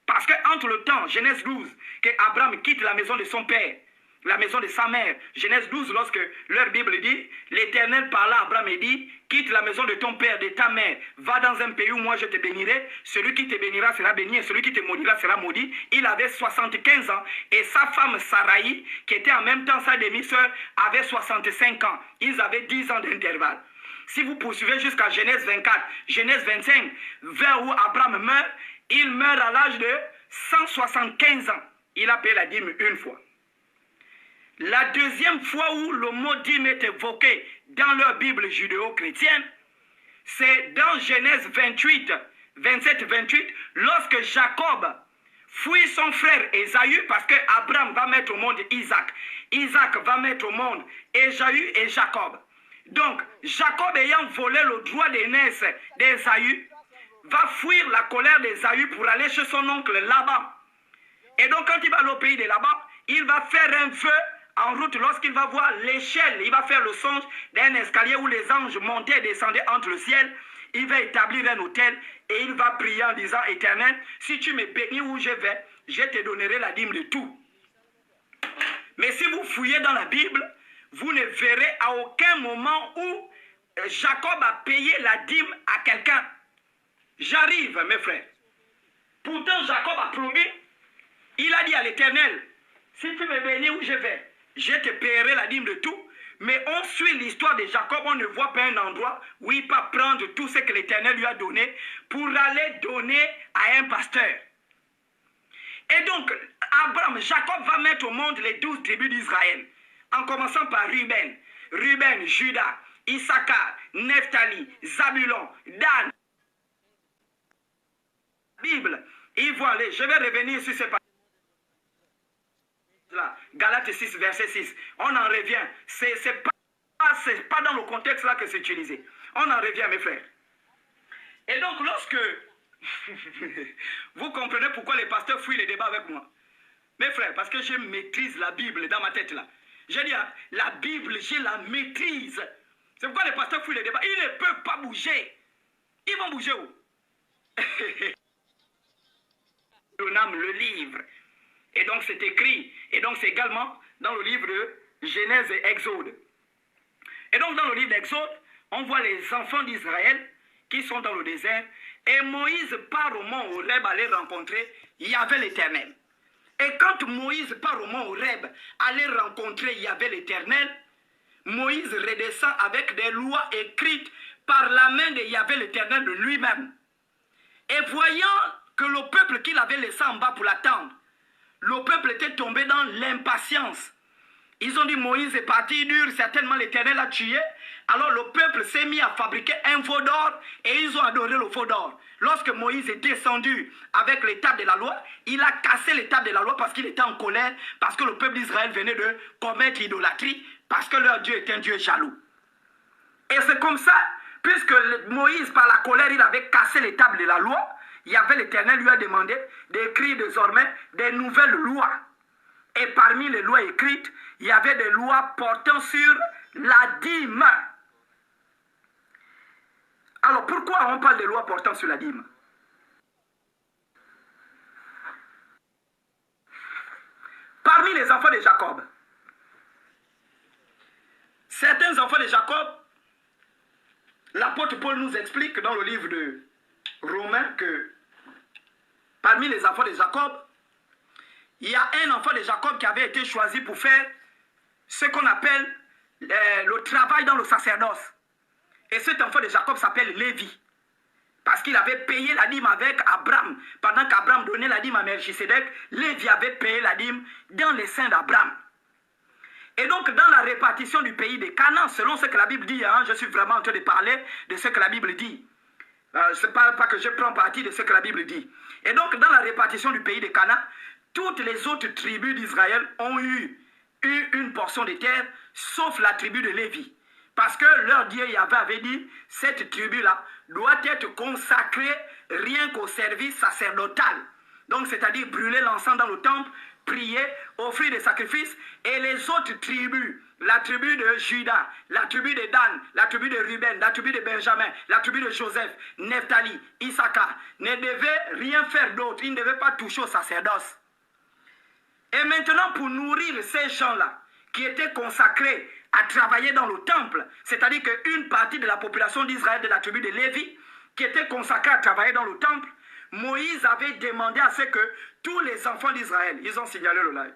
Parce qu'entre le temps, Genèse 12, que Abraham quitte la maison de son père, la maison de sa mère, Genèse 12, lorsque leur Bible dit, l'Éternel parla à Abraham et dit, quitte la maison de ton père, de ta mère, va dans un pays où moi je te bénirai, celui qui te bénira sera béni et celui qui te maudira sera maudit. Il avait 75 ans et sa femme Saraï, qui était en même temps sa demi-sœur, avait 65 ans. Ils avaient 10 ans d'intervalle. Si vous poursuivez jusqu'à Genèse 24, Genèse 25, vers où Abraham meurt, il meurt à l'âge de 175 ans. Il a payé la dîme une fois. La deuxième fois où le mot dîme est évoqué dans leur Bible judéo-chrétienne, c'est dans Genèse 28, 27-28, lorsque Jacob fuit son frère Ésaü, parce que Abraham va mettre au monde Isaac. Isaac va mettre au monde Ésaü et Jacob. Donc, Jacob ayant volé le droit d'aînesse d'Ésaü, va fuir la colère d'Ésaü pour aller chez son oncle Laban. Et donc, quand il va au pays de Laban, il va faire un feu en route lorsqu'il va voir l'échelle. Il va faire le songe d'un escalier où les anges montaient et descendaient entre le ciel. Il va établir un autel et il va prier en disant, Éternel, si tu me bénis où je vais, je te donnerai la dîme de tout. Mais si vous fouillez dans la Bible, vous ne verrez à aucun moment où Jacob a payé la dîme à quelqu'un. J'arrive, mes frères. Pourtant, Jacob a promis, il a dit à l'Éternel, si tu me bénis où je vais, je te paierai la dîme de tout. Mais on suit l'histoire de Jacob, on ne voit pas un endroit où il peut prendre tout ce que l'Éternel lui a donné pour aller donner à un pasteur. Et donc, Jacob va mettre au monde les 12 tribus d'Israël, en commençant par Ruben, Juda, Issachar, Nephtali, Zabulon, Dan. Bible, ils vont aller, je vais revenir sur ces passages. Là, Galates 6, verset 6. On en revient. C'est pas dans le contexte là que c'est utilisé. On en revient, mes frères. Et donc, lorsque vous comprenez pourquoi les pasteurs fuient les débats avec moi. Mes frères, parce que je maîtrise la Bible dans ma tête là. J'ai dit, la Bible, je la maîtrise. C'est pourquoi les pasteurs fuient les débats. Ils ne peuvent pas bouger. Ils vont bouger où? Le livre. Et donc c'est écrit. Et donc c'est également dans le livre de Genèse et Exode. Et donc dans le livre d'Exode, on voit les enfants d'Israël qui sont dans le désert. Et Moïse part au mont Horeb aller rencontrer Yahvé l'Éternel. Et quand Moïse part au mont Horeb aller rencontrer Yahvé l'Éternel, Moïse redescend avec des lois écrites par la main de Yahvé l'Éternel de lui-même. Et voyant que le peuple qu'il avait laissé en bas pour l'attendre, le peuple était tombé dans l'impatience. Ils ont dit, Moïse est parti dur, certainement l'Éternel l'a tué. Alors le peuple s'est mis à fabriquer un veau d'or et ils ont adoré le veau d'or. Lorsque Moïse est descendu avec les tables de la loi, il a cassé les tables de la loi parce qu'il était en colère, parce que le peuple d'Israël venait de commettre idolâtrie, parce que leur Dieu est un Dieu jaloux. Et c'est comme ça, puisque Moïse, par la colère, il avait cassé les tables de la loi, Yahvé l'Éternel lui a demandé d'écrire désormais des nouvelles lois. Et parmi les lois écrites, il y avait des lois portant sur la dîme. Alors pourquoi on parle des lois portant sur la dîme? Parmi les enfants de Jacob, certains enfants de Jacob, l'apôtre Paul nous explique dans le livre de Romains que parmi les enfants de Jacob, il y a un enfant de Jacob qui avait été choisi pour faire ce qu'on appelle le travail dans le sacerdoce. Et cet enfant de Jacob s'appelle Lévi. Parce qu'il avait payé la dîme avec Abraham. Pendant qu'Abraham donnait la dîme à Melchisédek, Lévi avait payé la dîme dans les seins d'Abraham. Et donc, dans la répartition du pays de Canaan, selon ce que la Bible dit, je suis vraiment en train de parler de ce que la Bible dit. Ce n'est pas que je prends parti de ce que la Bible dit. Et donc, dans la répartition du pays de Canaan, toutes les autres tribus d'Israël ont eu une portion de terre, sauf la tribu de Lévi. Parce que leur Dieu Yahvé avait dit, cette tribu-là doit être consacrée rien qu'au service sacerdotal. Donc, c'est-à-dire brûler l'encens dans le temple, prier, offrir des sacrifices. Et les autres tribus, la tribu de Juda, la tribu de Dan, la tribu de Ruben, la tribu de Benjamin, la tribu de Joseph, Nephtali, Issachar, ne devaient rien faire d'autre. Ils ne devaient pas toucher au sacerdoce. Et maintenant, pour nourrir ces gens-là, qui étaient consacrés à travailler dans le temple, c'est-à-dire qu'une partie de la population d'Israël, de la tribu de Lévi, qui était consacrée à travailler dans le temple, Moïse avait demandé à ce que tous les enfants d'Israël, ils ont signalé le live.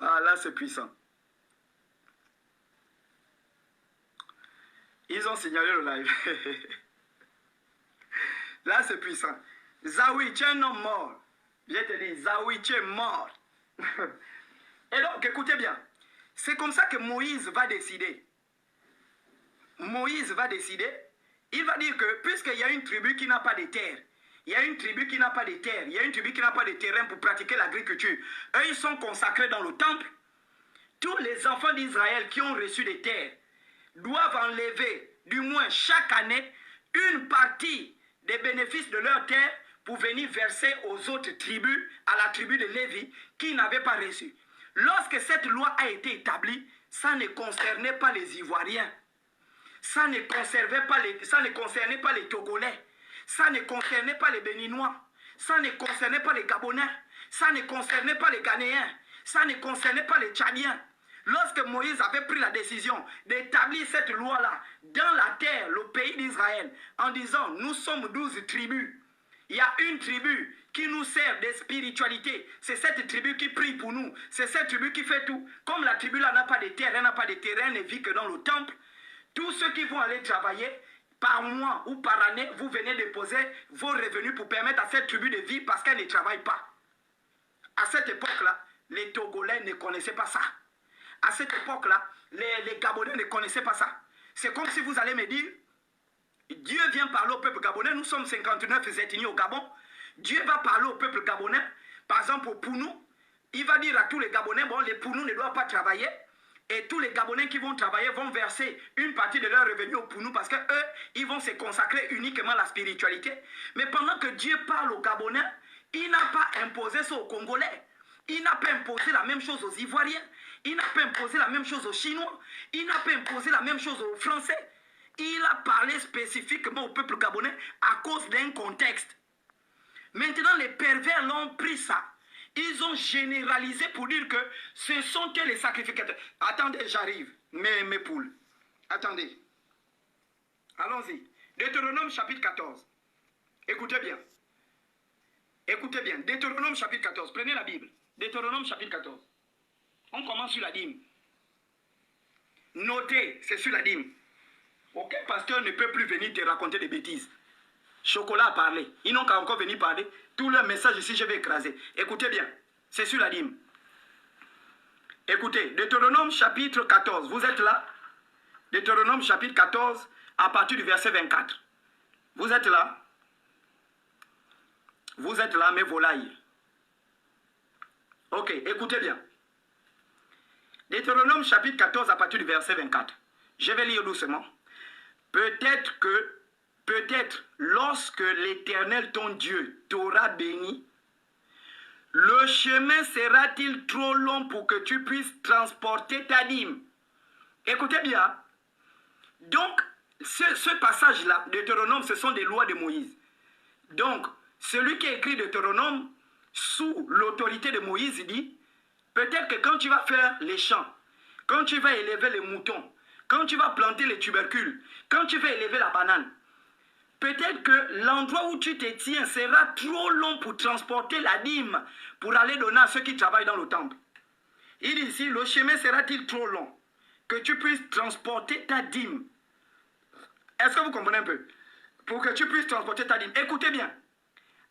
Ah là, c'est puissant. Ils ont signalé le live. Là, c'est puissant. Zawi, tu es un homme mort. Je te dis, Zawi, tu es mort. Et donc, écoutez bien. C'est comme ça que Moïse va décider. Moïse va décider. Il va dire que puisqu'il y a une tribu qui n'a pas de terre, il y a une tribu qui n'a pas de terre, il y a une tribu qui n'a pas de terrain pour pratiquer l'agriculture. Eux, ils sont consacrés dans le temple. Tous les enfants d'Israël qui ont reçu des terres doivent enlever, du moins chaque année, une partie des bénéfices de leur terre pour venir verser aux autres tribus, à la tribu de Lévi, qui n'avaient pas reçu. Lorsque cette loi a été établie, ça ne concernait pas les Ivoiriens. Ça ne concernait pas les Togolais. Ça ne concernait pas les Béninois. Ça ne concernait pas les Gabonais. Ça ne concernait pas les Ghanéens. Ça ne concernait pas les Tchadiens. Lorsque Moïse avait pris la décision d'établir cette loi-là dans la terre, le pays d'Israël, en disant, nous sommes 12 tribus. Il y a une tribu qui nous sert de spiritualité. C'est cette tribu qui prie pour nous. C'est cette tribu qui fait tout. Comme la tribu-là n'a pas de terre, elle n'a pas de terrain, elle ne vit que dans le temple. Tous ceux qui vont aller travailler, par mois ou par année, vous venez déposer vos revenus pour permettre à cette tribu de vivre parce qu'elle ne travaille pas. À cette époque-là, les Togolais ne connaissaient pas ça. À cette époque-là, les Gabonais ne connaissaient pas ça. C'est comme si vous allez me dire, Dieu vient parler au peuple gabonais, nous sommes 59 ethnies au Gabon. Dieu va parler au peuple gabonais, par exemple au Pounou, il va dire à tous les Gabonais, bon, les Pounou ne doivent pas travailler. Et tous les Gabonais qui vont travailler vont verser une partie de leur revenu au Pounou parce qu'eux, ils vont se consacrer uniquement à la spiritualité. Mais pendant que Dieu parle aux Gabonais, il n'a pas imposé ça aux Congolais. Il n'a pas imposé la même chose aux Ivoiriens. Il n'a pas imposé la même chose aux Chinois. Il n'a pas imposé la même chose aux Français. Il a parlé spécifiquement au peuple gabonais à cause d'un contexte. Maintenant, les pervers l'ont pris ça. Ils ont généralisé pour dire que ce sont que les sacrificateurs. Attendez, j'arrive, mes poules. Attendez. Allons-y. Deutéronome chapitre 14. Écoutez bien. Écoutez bien. Deutéronome chapitre 14. Prenez la Bible. Deutéronome chapitre 14. On commence sur la dîme. Notez, c'est sur la dîme. Aucun pasteur ne peut plus venir te raconter des bêtises. Chocolat a parlé. Ils n'ont qu'à encore venir parler. Tout leur message ici, je vais écraser. Écoutez bien. C'est sur la dîme. Écoutez, Deutéronome chapitre 14. Vous êtes là? Deutéronome chapitre 14, à partir du verset 24. Vous êtes là? Vous êtes là, mes volailles. Ok, écoutez bien. Deutéronome chapitre 14, à partir du verset 24. Je vais lire doucement. Peut-être lorsque l'Éternel ton Dieu t'aura béni, le chemin sera-t-il trop long pour que tu puisses transporter ta dîme? Écoutez bien. Donc, ce passage-là, Deutéronome, ce sont des lois de Moïse. Donc, celui qui a écrit Deutéronome, sous l'autorité de Moïse, dit, peut-être que quand tu vas faire les champs, quand tu vas élever les moutons, quand tu vas planter les tubercules, quand tu vas élever la banane, peut-être que l'endroit où tu te tiens sera trop long pour transporter la dîme, pour aller donner à ceux qui travaillent dans le temple. Il dit ici, le chemin sera-t-il trop long que tu puisses transporter ta dîme? Est-ce que vous comprenez un peu? Pour que tu puisses transporter ta dîme. Écoutez bien.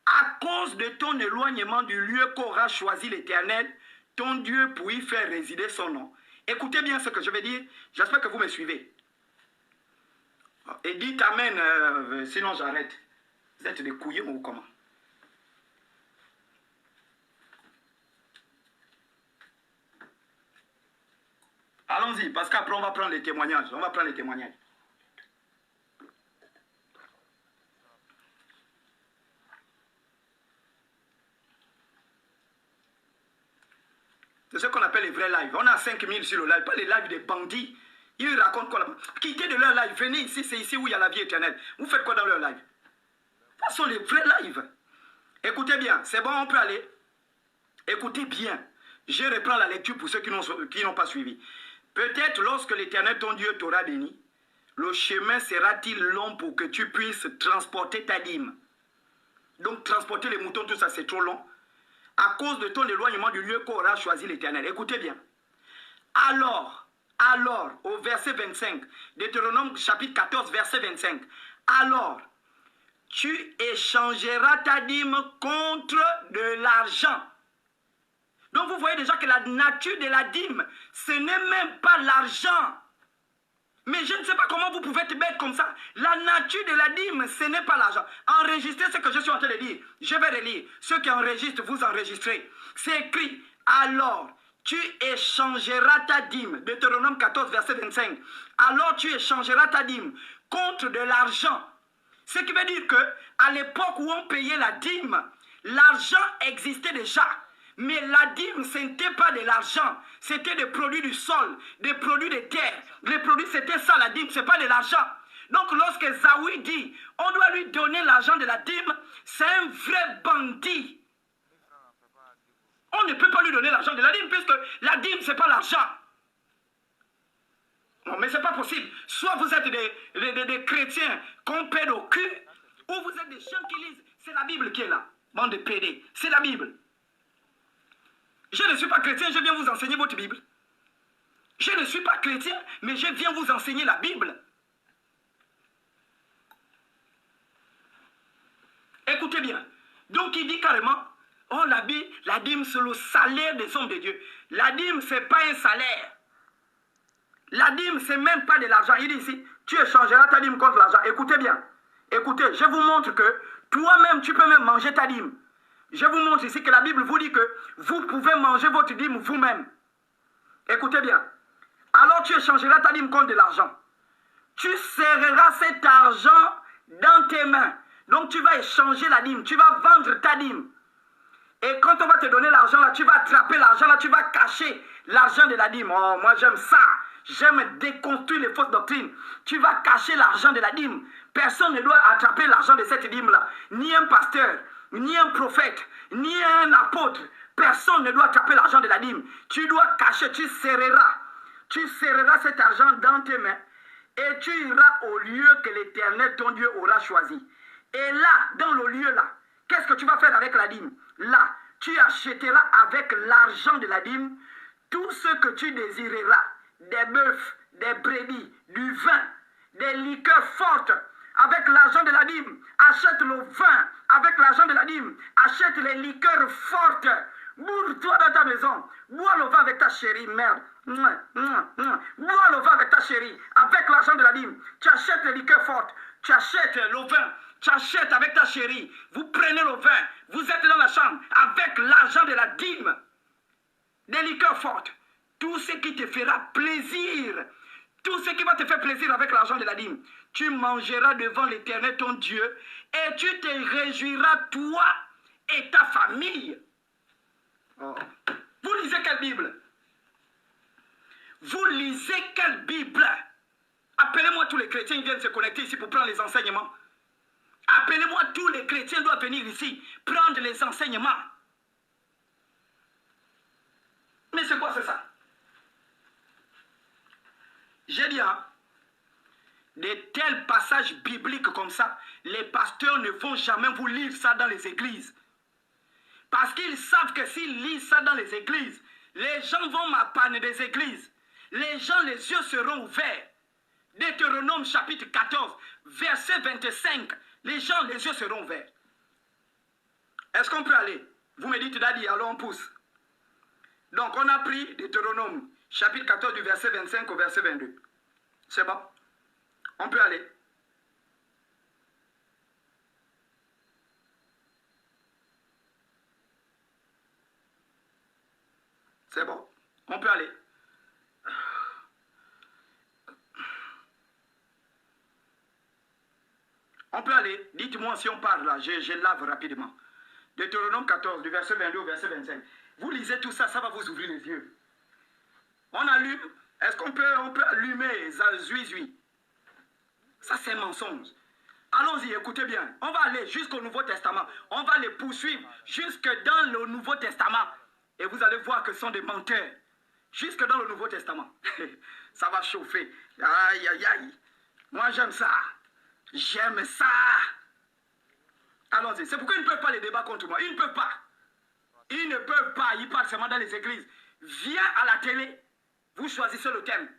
À cause de ton éloignement du lieu qu'aura choisi l'Éternel, ton Dieu pour y faire résider son nom. Écoutez bien ce que je vais dire. J'espère que vous me suivez. Et dites amen, sinon j'arrête. Vous êtes des couillons ou comment? Allons-y, parce qu'après on va prendre les témoignages. On va prendre les témoignages. C'est ce qu'on appelle les vrais lives. On a 5000 sur le live, pas les lives des bandits. Ils racontent quoi là-bas. Quittez de leur live, venez ici, c'est ici où il y a la vie éternelle. Vous faites quoi dans leur live? Ce sont les vrais lives. Écoutez bien, c'est bon, on peut aller. Écoutez bien. Je reprends la lecture pour ceux qui n'ont pas suivi. Peut-être lorsque l'Éternel, ton Dieu, t'aura béni, le chemin sera-t-il long pour que tu puisses transporter ta dîme. Donc transporter les moutons, tout ça, c'est trop long. À cause de ton éloignement du lieu qu'aura choisi l'Éternel. Écoutez bien. Alors, au verset 25, Deutéronome chapitre 14, verset 25. Alors, tu échangeras ta dîme contre de l'argent. Donc vous voyez déjà que la nature de la dîme, ce n'est même pas l'argent. Mais je ne sais pas comment vous pouvez être bête comme ça. La nature de la dîme, ce n'est pas l'argent. Enregistrez ce que je suis en train de dire. Je vais relire. Ceux qui enregistrent, vous enregistrez. C'est écrit. Alors, tu échangeras ta dîme. Deutéronome 14, verset 25. Alors, tu échangeras ta dîme contre de l'argent. Ce qui veut dire que à l'époque où on payait la dîme, l'argent existait déjà. Mais la dîme, ce n'était pas de l'argent. C'était des produits du sol, des produits de terre. Les produits, c'était ça la dîme, ce n'est pas de l'argent. Donc lorsque Zawi dit, on doit lui donner l'argent de la dîme, c'est un vrai bandit. On ne peut pas lui donner l'argent de la dîme, puisque la dîme, ce n'est pas l'argent. Non, mais ce n'est pas possible. Soit vous êtes des chrétiens qu'on pède au cul, ou vous êtes des gens qui lisent. C'est la Bible qui est là. Bande de pédés. C'est la Bible. Je ne suis pas chrétien, je viens vous enseigner votre Bible. Je ne suis pas chrétien, mais je viens vous enseigner la Bible. Écoutez bien. Donc il dit carrément, oh la dîme c'est le salaire des hommes de Dieu. La dîme ce n'est pas un salaire. La dîme ce n'est même pas de l'argent. Il dit ici, tu échangeras ta dîme contre l'argent. Écoutez bien. Écoutez, je vous montre que toi-même tu peux même manger ta dîme. Je vous montre ici que la Bible vous dit que vous pouvez manger votre dîme vous-même. Écoutez bien. Alors tu échangeras ta dîme contre de l'argent. Tu serreras cet argent dans tes mains. Donc tu vas échanger la dîme. Tu vas vendre ta dîme. Et quand on va te donner l'argent là, tu vas attraper l'argent là, tu vas cacher l'argent de la dîme. Oh, moi j'aime ça. J'aime déconstruire les fausses doctrines. Tu vas cacher l'argent de la dîme. Personne ne doit attraper l'argent de cette dîme là. Ni un pasteur, ni un prophète, ni un apôtre. Personne ne doit attraper l'argent de la dîme. Tu dois cacher, tu serreras. Tu serreras cet argent dans tes mains et tu iras au lieu que l'Éternel, ton Dieu, aura choisi. Et là, dans le lieu là, qu'est-ce que tu vas faire avec la dîme? Là, tu achèteras avec l'argent de la dîme tout ce que tu désireras. Des bœufs, des brebis, du vin, des liqueurs fortes. Avec l'argent de la dîme, achète le vin. Avec l'argent de la dîme, achète les liqueurs fortes. Bourre-toi dans ta maison. Bois le vin avec ta chérie, merde. Bois le vin avec ta chérie. Avec l'argent de la dîme, tu achètes les liqueurs fortes. Tu achètes le vin. Tu achètes avec ta chérie. Vous prenez le vin. Vous êtes dans la chambre avec l'argent de la dîme. Des liqueurs fortes. Tout ce qui te fera plaisir. Tout ce qui va te faire plaisir avec l'argent de la dîme. Tu mangeras devant l'Éternel ton Dieu et tu te réjouiras toi et ta famille. Oh. Vous lisez quelle Bible? Vous lisez quelle Bible? Appelez-moi tous les chrétiens qui viennent se connecter ici pour prendre les enseignements. Appelez-moi tous les chrétiens doivent venir ici prendre les enseignements. Mais c'est quoi c'est ça? J'ai dit, hein, de tels passages bibliques comme ça, les pasteurs ne vont jamais vous lire ça dans les églises. Parce qu'ils savent que s'ils lisent ça dans les églises, les gens vont m'appaner des églises. Les gens, les yeux seront ouverts. Deutéronome chapitre 14, verset 25. Les gens, les yeux seront ouverts. Est-ce qu'on peut aller? Vous me dites, Daddy, alors on pousse. Donc, on a pris Deutéronome chapitre 14 du verset 25 au verset 22. C'est bon? On peut aller. C'est bon? On peut aller. peut aller. Dites-moi si on parle là. Je lave rapidement. Deutéronome 14, du verset 22 au verset 25. Vous lisez tout ça, ça va vous ouvrir les yeux. On allume. Est-ce qu'on peut allumer Zui? Ça, c'est un mensonge. Allons-y, écoutez bien. On va aller jusqu'au Nouveau Testament. On va les poursuivre jusque dans le Nouveau Testament. Et vous allez voir que ce sont des menteurs. Jusque dans le Nouveau Testament. Ça va chauffer. Aïe, aïe, aïe. Moi, j'aime ça. J'aime ça. Allons-y. C'est pourquoi ils ne peuvent pas les débats contre moi. Ils ne peuvent pas. Ils ne peuvent pas. Ils parlent seulement dans les églises. Viens à la télé. Vous choisissez le thème.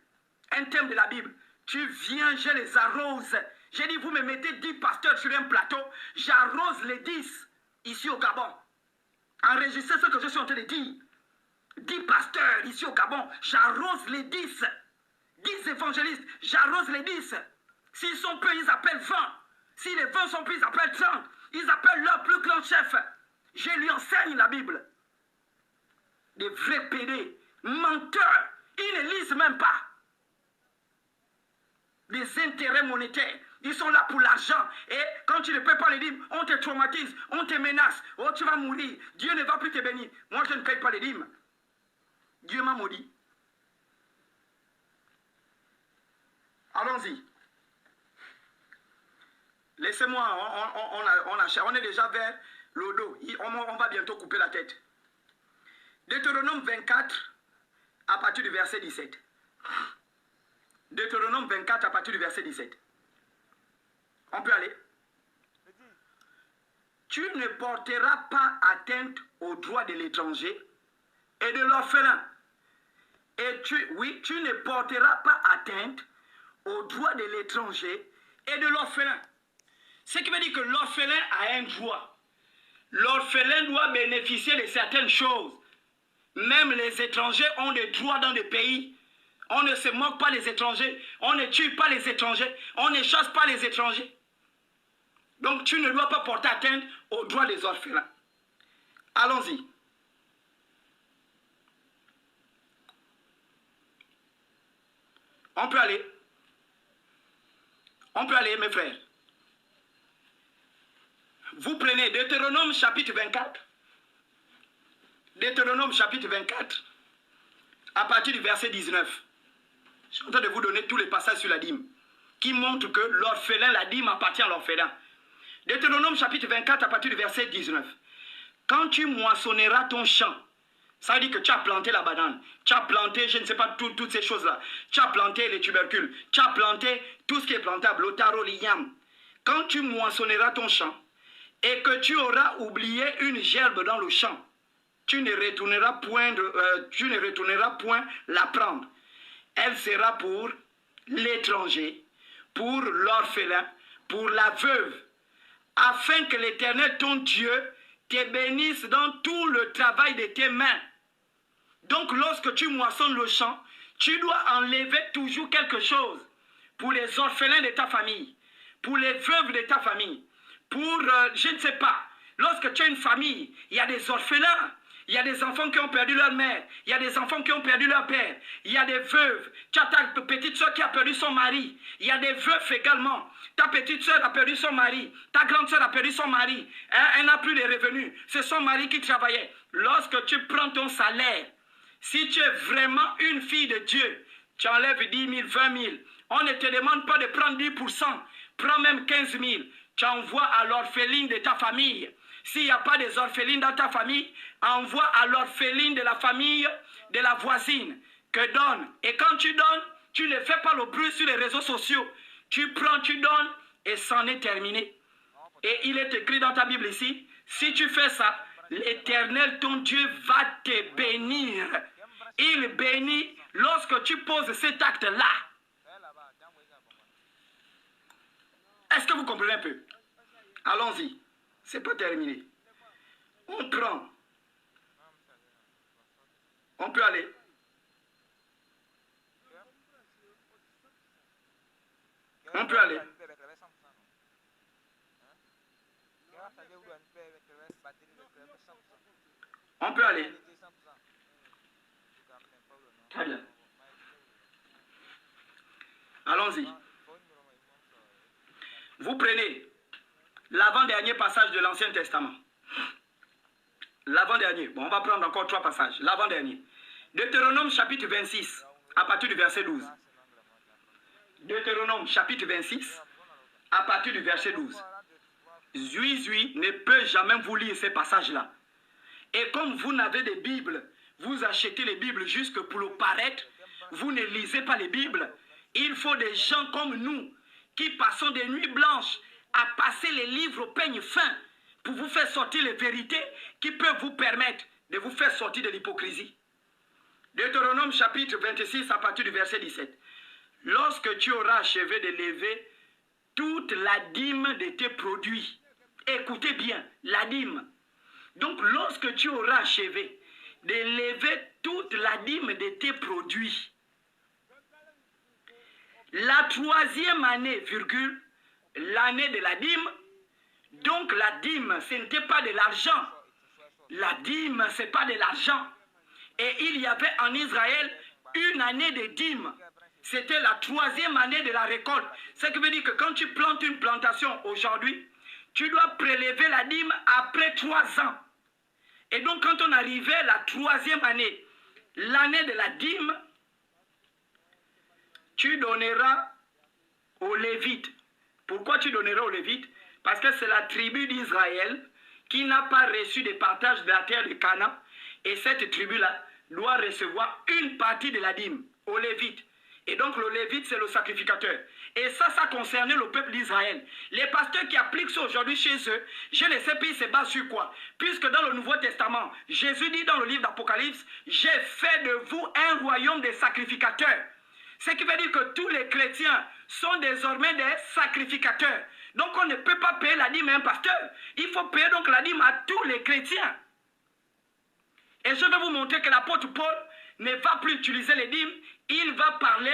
Un thème de la Bible. Tu viens, je les arrose. J'ai dit, vous me mettez 10 pasteurs sur un plateau. J'arrose les 10 ici au Gabon. Enregistrez ce que je suis en train de dire. 10 pasteurs ici au Gabon. J'arrose les 10. 10 évangélistes. J'arrose les 10. S'ils sont peu, ils appellent 20. Si les 20 sont peu, ils appellent 30. Ils appellent leur plus grand chef. Je lui enseigne la Bible. Des vrais pédés. Menteurs. Ils ne lisent même pas. Des intérêts monétaires. Ils sont là pour l'argent. Et quand tu ne payes pas les dîmes, on te traumatise, on te menace. Oh, tu vas mourir. Dieu ne va plus te bénir. Moi, je ne paye pas les dîmes. Dieu m'a maudit. Allons-y. Laissez-moi, on est déjà vers le dos. On va bientôt couper la tête. Deutéronome 24, à partir du verset 17. Deutéronome 24, à partir du verset 17. On peut aller. Tu ne porteras pas atteinte aux droits de l'étranger et de l'orphelin. Et tu ne porteras pas atteinte aux droits de l'étranger et de l'orphelin. Ce qui veut dire que l'orphelin a un droit. L'orphelin doit bénéficier de certaines choses. Même les étrangers ont des droits dans des pays. On ne se moque pas des étrangers. On ne tue pas les étrangers. On ne chasse pas les étrangers. Donc tu ne dois pas porter atteinte aux droits des orphelins. Allons-y. On peut aller. On peut aller, mes frères. Vous prenez Deutéronome chapitre 24. Deutéronome chapitre 24. À partir du verset 19. Je suis en train de vous donner tous les passages sur la dîme. Qui montrent que l'orphelin, la dîme appartient à l'orphelin. Deutéronome chapitre 24 à partir du verset 19. Quand tu moissonneras ton champ, ça veut dire que tu as planté la banane, tu as planté, je ne sais pas, toutes ces choses-là. Tu as planté les tubercules, tu as planté tout ce qui est plantable, le taro, l'igname. Quand tu moissonneras ton champ et que tu auras oublié une gerbe dans le champ, tu ne retourneras point la prendre. Elle sera pour l'étranger, pour l'orphelin, pour la veuve, afin que l'Éternel, ton Dieu, te bénisse dans tout le travail de tes mains. Donc, lorsque tu moissonnes le champ, tu dois enlever toujours quelque chose pour les orphelins de ta famille, pour les veuves de ta famille, pour, je ne sais pas, lorsque tu as une famille, il y a des orphelins. Il y a des enfants qui ont perdu leur mère. Il y a des enfants qui ont perdu leur père. Il y a des veuves. Tu as ta petite soeur qui a perdu son mari. Il y a des veufs également. Ta petite soeur a perdu son mari. Ta grande soeur a perdu son mari. Elle n'a plus de revenus. C'est son mari qui travaillait. Lorsque tu prends ton salaire, si tu es vraiment une fille de Dieu, tu enlèves 10 000, 20 000. On ne te demande pas de prendre 10%. Prends même 15 000. Tu envoies à l'orpheline de ta famille. S'il n'y a pas des orphelines dans ta famille, envoie à l'orpheline de la famille, de la voisine, que donne. Et quand tu donnes, tu ne fais pas le bruit sur les réseaux sociaux. Tu prends, tu donnes, et c'en est terminé. Et il est écrit dans ta Bible ici, si tu fais ça, l'Éternel, ton Dieu, va te bénir. Il bénit lorsque tu poses cet acte-là. Est-ce que vous comprenez un peu? Allons-y. C'est pas terminé. On prend. On peut aller. On peut aller. On peut aller. Très bien. Allons-y. Vous prenez L'avant-dernier passage de l'Ancien Testament. L'avant-dernier. Bon, on va prendre encore 3 passages. L'avant-dernier. Deutéronome chapitre 26, à partir du verset 12. Deutéronome chapitre 26, à partir du verset 12. Zui ne peut jamais vous lire ces passages-là. Et comme vous n'avez de Bible, vous achetez les Bibles juste pour le paraître, vous ne lisez pas les Bibles. Il faut des gens comme nous qui passons des nuits blanches à passer les livres au peigne fin pour vous faire sortir les vérités qui peuvent vous permettre de vous faire sortir de l'hypocrisie. Deutéronome chapitre 26 à partir du verset 17. Lorsque tu auras achevé de lever toute la dîme de tes produits, écoutez bien, la dîme. Donc lorsque tu auras achevé de lever toute la dîme de tes produits, la 3e année, virgule, l'année de la dîme, donc la dîme, ce n'était pas de l'argent. La dîme, ce n'est pas de l'argent. Et il y avait en Israël une année de dîme. C'était la 3e année de la récolte. Ce qui veut dire que quand tu plantes une plantation aujourd'hui, tu dois prélever la dîme après 3 ans. Et donc quand on arrivait à la 3e année, l'année de la dîme, tu donneras aux Lévites. Pourquoi tu donneras aux Lévites? Parce que c'est la tribu d'Israël qui n'a pas reçu de partage de la terre de Canaan. Et cette tribu-là doit recevoir une partie de la dîme aux Lévites. Et donc le Lévite, c'est le sacrificateur. Et ça concernait le peuple d'Israël. Les pasteurs qui appliquent ça aujourd'hui chez eux, je ne sais pas, ils se basent sur quoi. Puisque dans le Nouveau Testament, Jésus dit dans le livre d'Apocalypse, j'ai fait de vous un royaume de sacrificateurs. Ce qui veut dire que tous les chrétiens sont désormais des sacrificateurs. Donc on ne peut pas payer la dîme à un pasteur. Il faut payer donc la dîme à tous les chrétiens. Et je vais vous montrer que l'apôtre Paul ne va plus utiliser les dîmes. Il va parler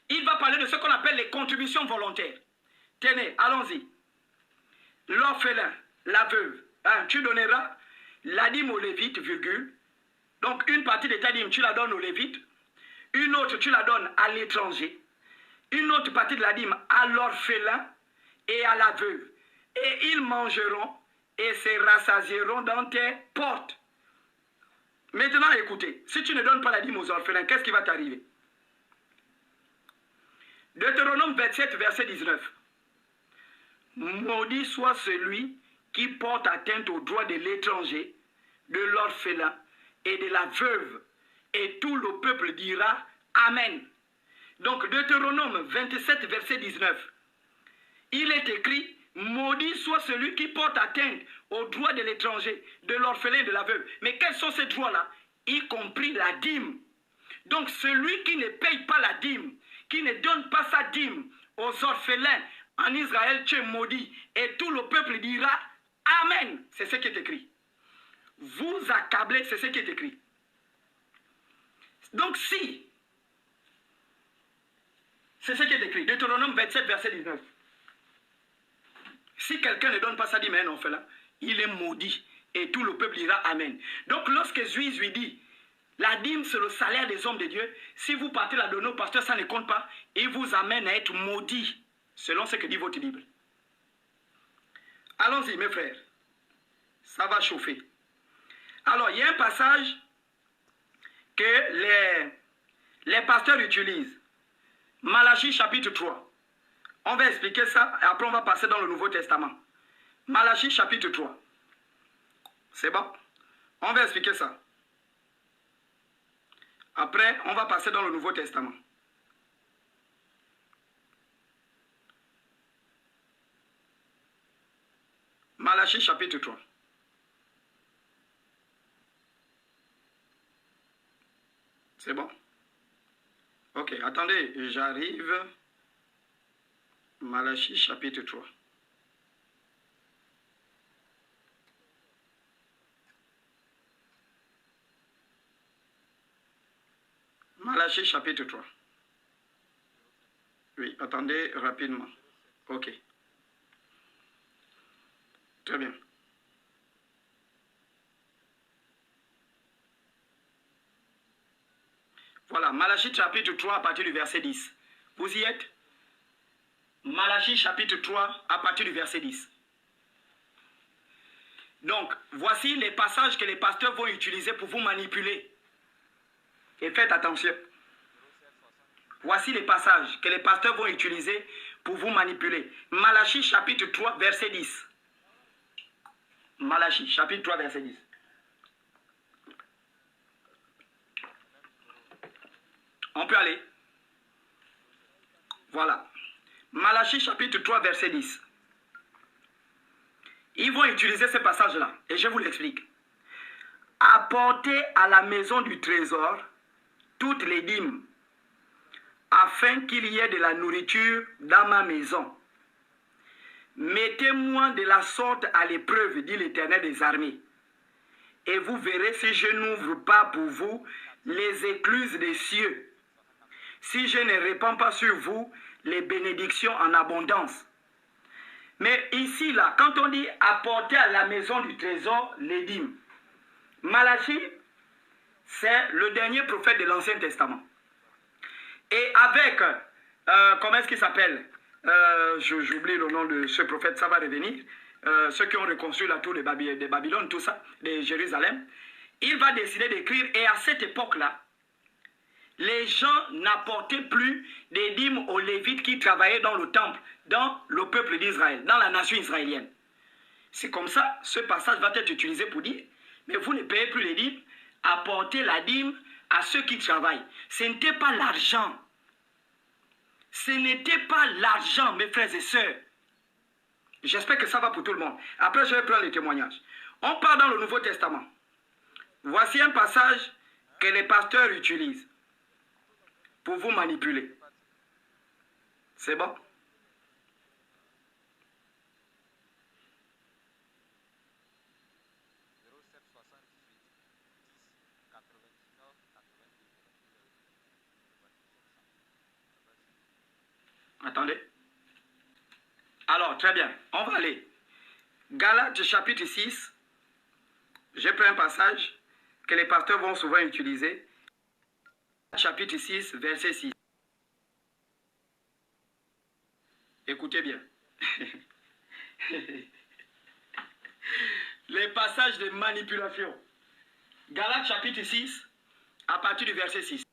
de ce qu'on appelle les contributions volontaires. Tenez, allons-y. L'orphelin, la veuve, tu donneras la dîme aux Lévites, virgule. Donc une partie de ta dîme, tu la donnes aux Lévites. Une autre, tu la donnes à l'étranger. Une autre partie de la dîme à l'orphelin et à la veuve. Et ils mangeront et se rassasieront dans tes portes. Maintenant, écoutez, si tu ne donnes pas la dîme aux orphelins, qu'est-ce qui va t'arriver? Deutéronome 27, verset 19. Maudit soit celui qui porte atteinte aux droits de l'étranger, de l'orphelin et de la veuve. Et tout le peuple dira Amen. Donc, Deutéronome 27, verset 19. Il est écrit, maudit soit celui qui porte atteinte aux droits de l'étranger, de l'orphelin et de la veuve. Mais quels sont ces droits-là? Y compris la dîme. Donc, celui qui ne paye pas la dîme, qui ne donne pas sa dîme aux orphelins en Israël, tu es maudit. Et tout le peuple dira Amen. C'est ce qui est écrit. Vous accablez, c'est ce qui est écrit. Donc si, c'est ce qui est écrit, Deutéronome 27, verset 19. Si quelqu'un ne donne pas sa dîme à un orphelin, il est maudit. Et tout le peuple dira Amen. Donc lorsque Zui dit, la dîme c'est le salaire des hommes de Dieu, si vous partez la donner au pasteur, ça ne compte pas, il vous amène à être maudit, selon ce que dit votre Bible. Allons-y mes frères, ça va chauffer. Alors il y a un passage que les pasteurs utilisent. Malachie chapitre 3. On va expliquer ça et après on va passer dans le Nouveau Testament. Malachie chapitre 3. C'est bon? On va expliquer ça. Après, on va passer dans le Nouveau Testament. Malachie chapitre 3. C'est bon? Ok, attendez, j'arrive. Malachie chapitre 3. Malachie chapitre 3. Oui, attendez rapidement. Ok. Très bien. Voilà, Malachie chapitre 3 à partir du verset 10. Vous y êtes? Malachie chapitre 3 à partir du verset 10. Donc, voici les passages que les pasteurs vont utiliser pour vous manipuler. Et faites attention. Voici les passages que les pasteurs vont utiliser pour vous manipuler. Malachie chapitre 3, verset 10. Malachie chapitre 3, verset 10. On peut aller. Voilà. Malachie chapitre 3, verset 10. Ils vont utiliser ce passage-là. Et je vous l'explique. Apportez à la maison du trésor toutes les dîmes, afin qu'il y ait de la nourriture dans ma maison. Mettez-moi de la sorte à l'épreuve, dit l'Éternel des armées. Et vous verrez si je n'ouvre pas pour vous les écluses des cieux, si je ne répands pas sur vous les bénédictions en abondance. Mais ici, là, quand on dit apporter à la maison du trésor les dîmes, Malachie, c'est le dernier prophète de l'Ancien Testament. Et avec, comment est-ce qu'il s'appelle? J'oublie le nom de ce prophète, ça va revenir. Ceux qui ont reconstruit la tour de Babylone, tout ça, de Jérusalem. Il va décider d'écrire, et à cette époque-là, les gens n'apportaient plus des dîmes aux Lévites qui travaillaient dans le temple, dans le peuple d'Israël, dans la nation israélienne. C'est comme ça, ce passage va être utilisé pour dire, mais vous ne payez plus les dîmes, apportez la dîme à ceux qui travaillent. Ce n'était pas l'argent. Ce n'était pas l'argent, mes frères et sœurs. J'espère que ça va pour tout le monde. Après, je vais prendre les témoignages. On part dans le Nouveau Testament. Voici un passage que les pasteurs utilisent pour vous manipuler. C'est bon? Attendez. Alors, très bien. On va aller. Galates chapitre 6. J'ai pris un passage que les pasteurs vont souvent utiliser. Chapitre 6, verset 6. Écoutez bien. Les passages de manipulation. Galates chapitre 6, à partir du verset 6.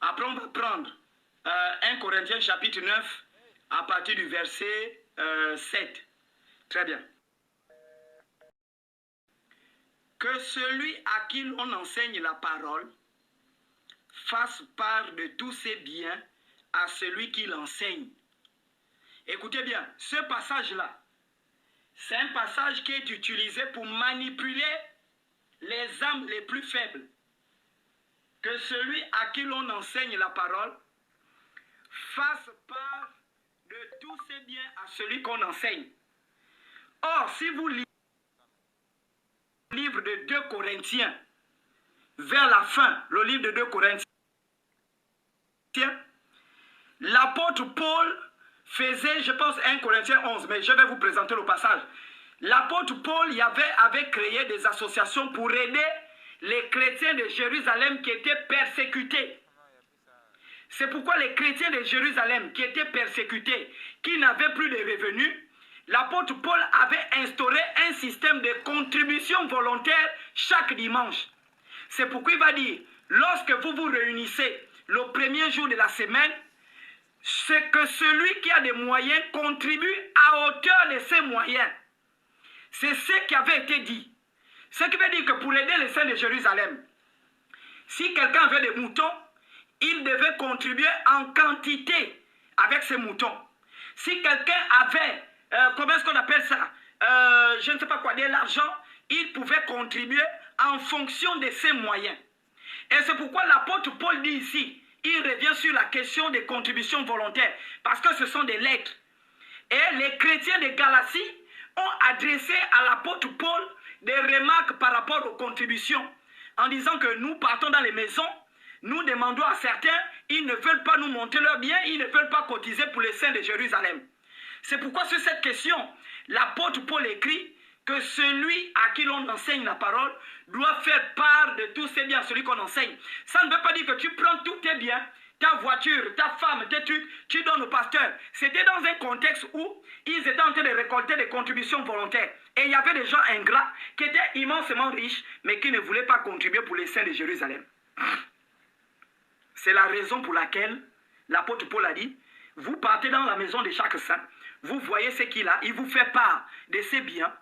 Après, on va prendre 1 Corinthiens chapitre 9, à partir du verset 7. Très bien. Que celui à qui l'on enseigne la parole fasse part de tous ses biens à celui qui l'enseigne. Écoutez bien, ce passage-là, c'est un passage qui est utilisé pour manipuler les âmes les plus faibles. Que celui à qui l'on enseigne la parole fasse part de tous ses biens à celui qu'on enseigne. Or, si vous lisez le livre de 2 Corinthiens, vers la fin, le livre de 2 Corinthiens, l'apôtre Paul faisait, je pense, 1 Corinthiens 11, mais je vais vous présenter le passage. L'apôtre Paul avait créé des associations pour aider les chrétiens de Jérusalem qui étaient persécutés. C'est pourquoi les chrétiens de Jérusalem qui étaient persécutés, qui n'avaient plus de revenus, l'apôtre Paul avait instauré un système de contribution volontaire chaque dimanche. C'est pourquoi il va dire, lorsque vous vous réunissez le premier jour de la semaine, c'est que celui qui a des moyens contribue à hauteur de ses moyens. C'est ce qui avait été dit. Ce qui veut dire que pour aider les saints de Jérusalem, si quelqu'un avait des moutons, il devait contribuer en quantité avec ses moutons. Si quelqu'un avait, comment est-ce qu'on appelle ça, je ne sais pas quoi, de l'argent, il pouvait contribuer en fonction de ses moyens. Et c'est pourquoi l'apôtre Paul dit ici, il revient sur la question des contributions volontaires, parce que ce sont des lettres. Et les chrétiens de Galatie ont adressé à l'apôtre Paul des remarques par rapport aux contributions, en disant que nous partons dans les maisons, nous demandons à certains, ils ne veulent pas nous montrer leurs biens, ils ne veulent pas cotiser pour les saints de Jérusalem. C'est pourquoi sur cette question, l'apôtre Paul écrit que celui à qui l'on enseigne la parole doit faire part de tous ses biens à celui qu'on enseigne. Ça ne veut pas dire que tu prends tous tes biens, ta voiture, ta femme, tes trucs, tu donnes au pasteur. C'était dans un contexte où ils étaient en train de récolter des contributions volontaires. Et il y avait des gens ingrats qui étaient immensement riches, mais qui ne voulaient pas contribuer pour les saints de Jérusalem. C'est la raison pour laquelle l'apôtre Paul a dit, vous partez dans la maison de chaque saint, vous voyez ce qu'il a, il vous fait part de ses biens,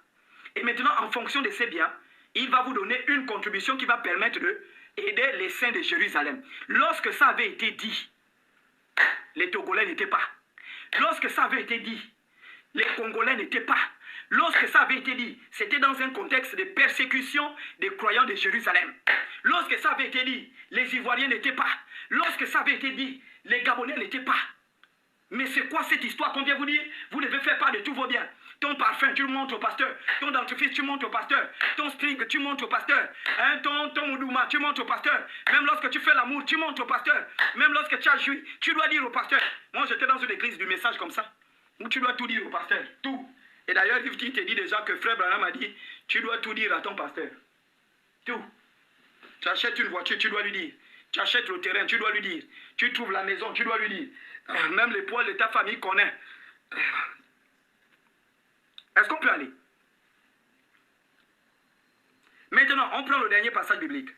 et maintenant en fonction de ses biens, il va vous donner une contribution qui va permettre d'aider les saints de Jérusalem. Lorsque ça avait été dit, les Togolais n'étaient pas. Lorsque ça avait été dit, les Congolais n'étaient pas. Lorsque ça avait été dit, c'était dans un contexte de persécution des croyants de Jérusalem. Lorsque ça avait été dit, les Ivoiriens n'étaient pas. Lorsque ça avait été dit, les Gabonais n'étaient pas. Mais c'est quoi cette histoire qu'on vient vous dire? Vous devez faire part de tous vos biens. Ton parfum, tu le montres au pasteur. Ton dentifrice, tu montres au pasteur. Ton string, tu montres au pasteur. Hein, ton oudouma, tu montres au pasteur. Même lorsque tu fais l'amour, tu montres au pasteur. Même lorsque tu as joui, tu dois dire au pasteur. Moi, j'étais dans une église du message comme ça, où tu dois tout dire au pasteur. Tout. Et d'ailleurs, il te dit déjà que Frère Branham a dit, tu dois tout dire à ton pasteur. Tout. Tu achètes une voiture, tu dois lui dire. Tu achètes le terrain, tu dois lui dire. Tu trouves la maison, tu dois lui dire. Même les poils de ta famille connaît. Est-ce qu'on peut aller? Maintenant, on prend le dernier passage biblique.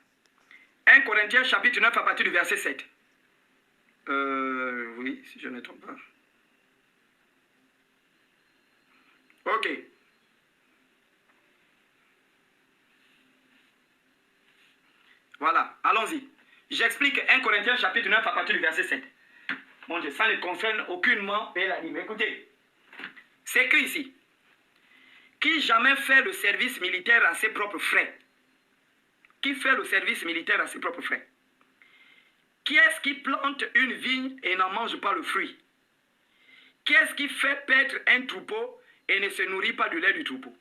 1 Corinthiens chapitre 9 à partir du verset 7. Oui, si je ne me trompe pas. Ok. Voilà, allons-y. J'explique 1 Corinthiens chapitre 9 à partir du verset 7. Mon Dieu, ça ne concerne aucunement Pélanie. Écoutez, c'est écrit ici. Qui jamais fait le service militaire à ses propres frais? Qui fait le service militaire à ses propres frais? Qui est-ce qui plante une vigne et n'en mange pas le fruit? Qui est-ce qui fait paître un troupeau et ne se nourrit pas du lait du troupeau?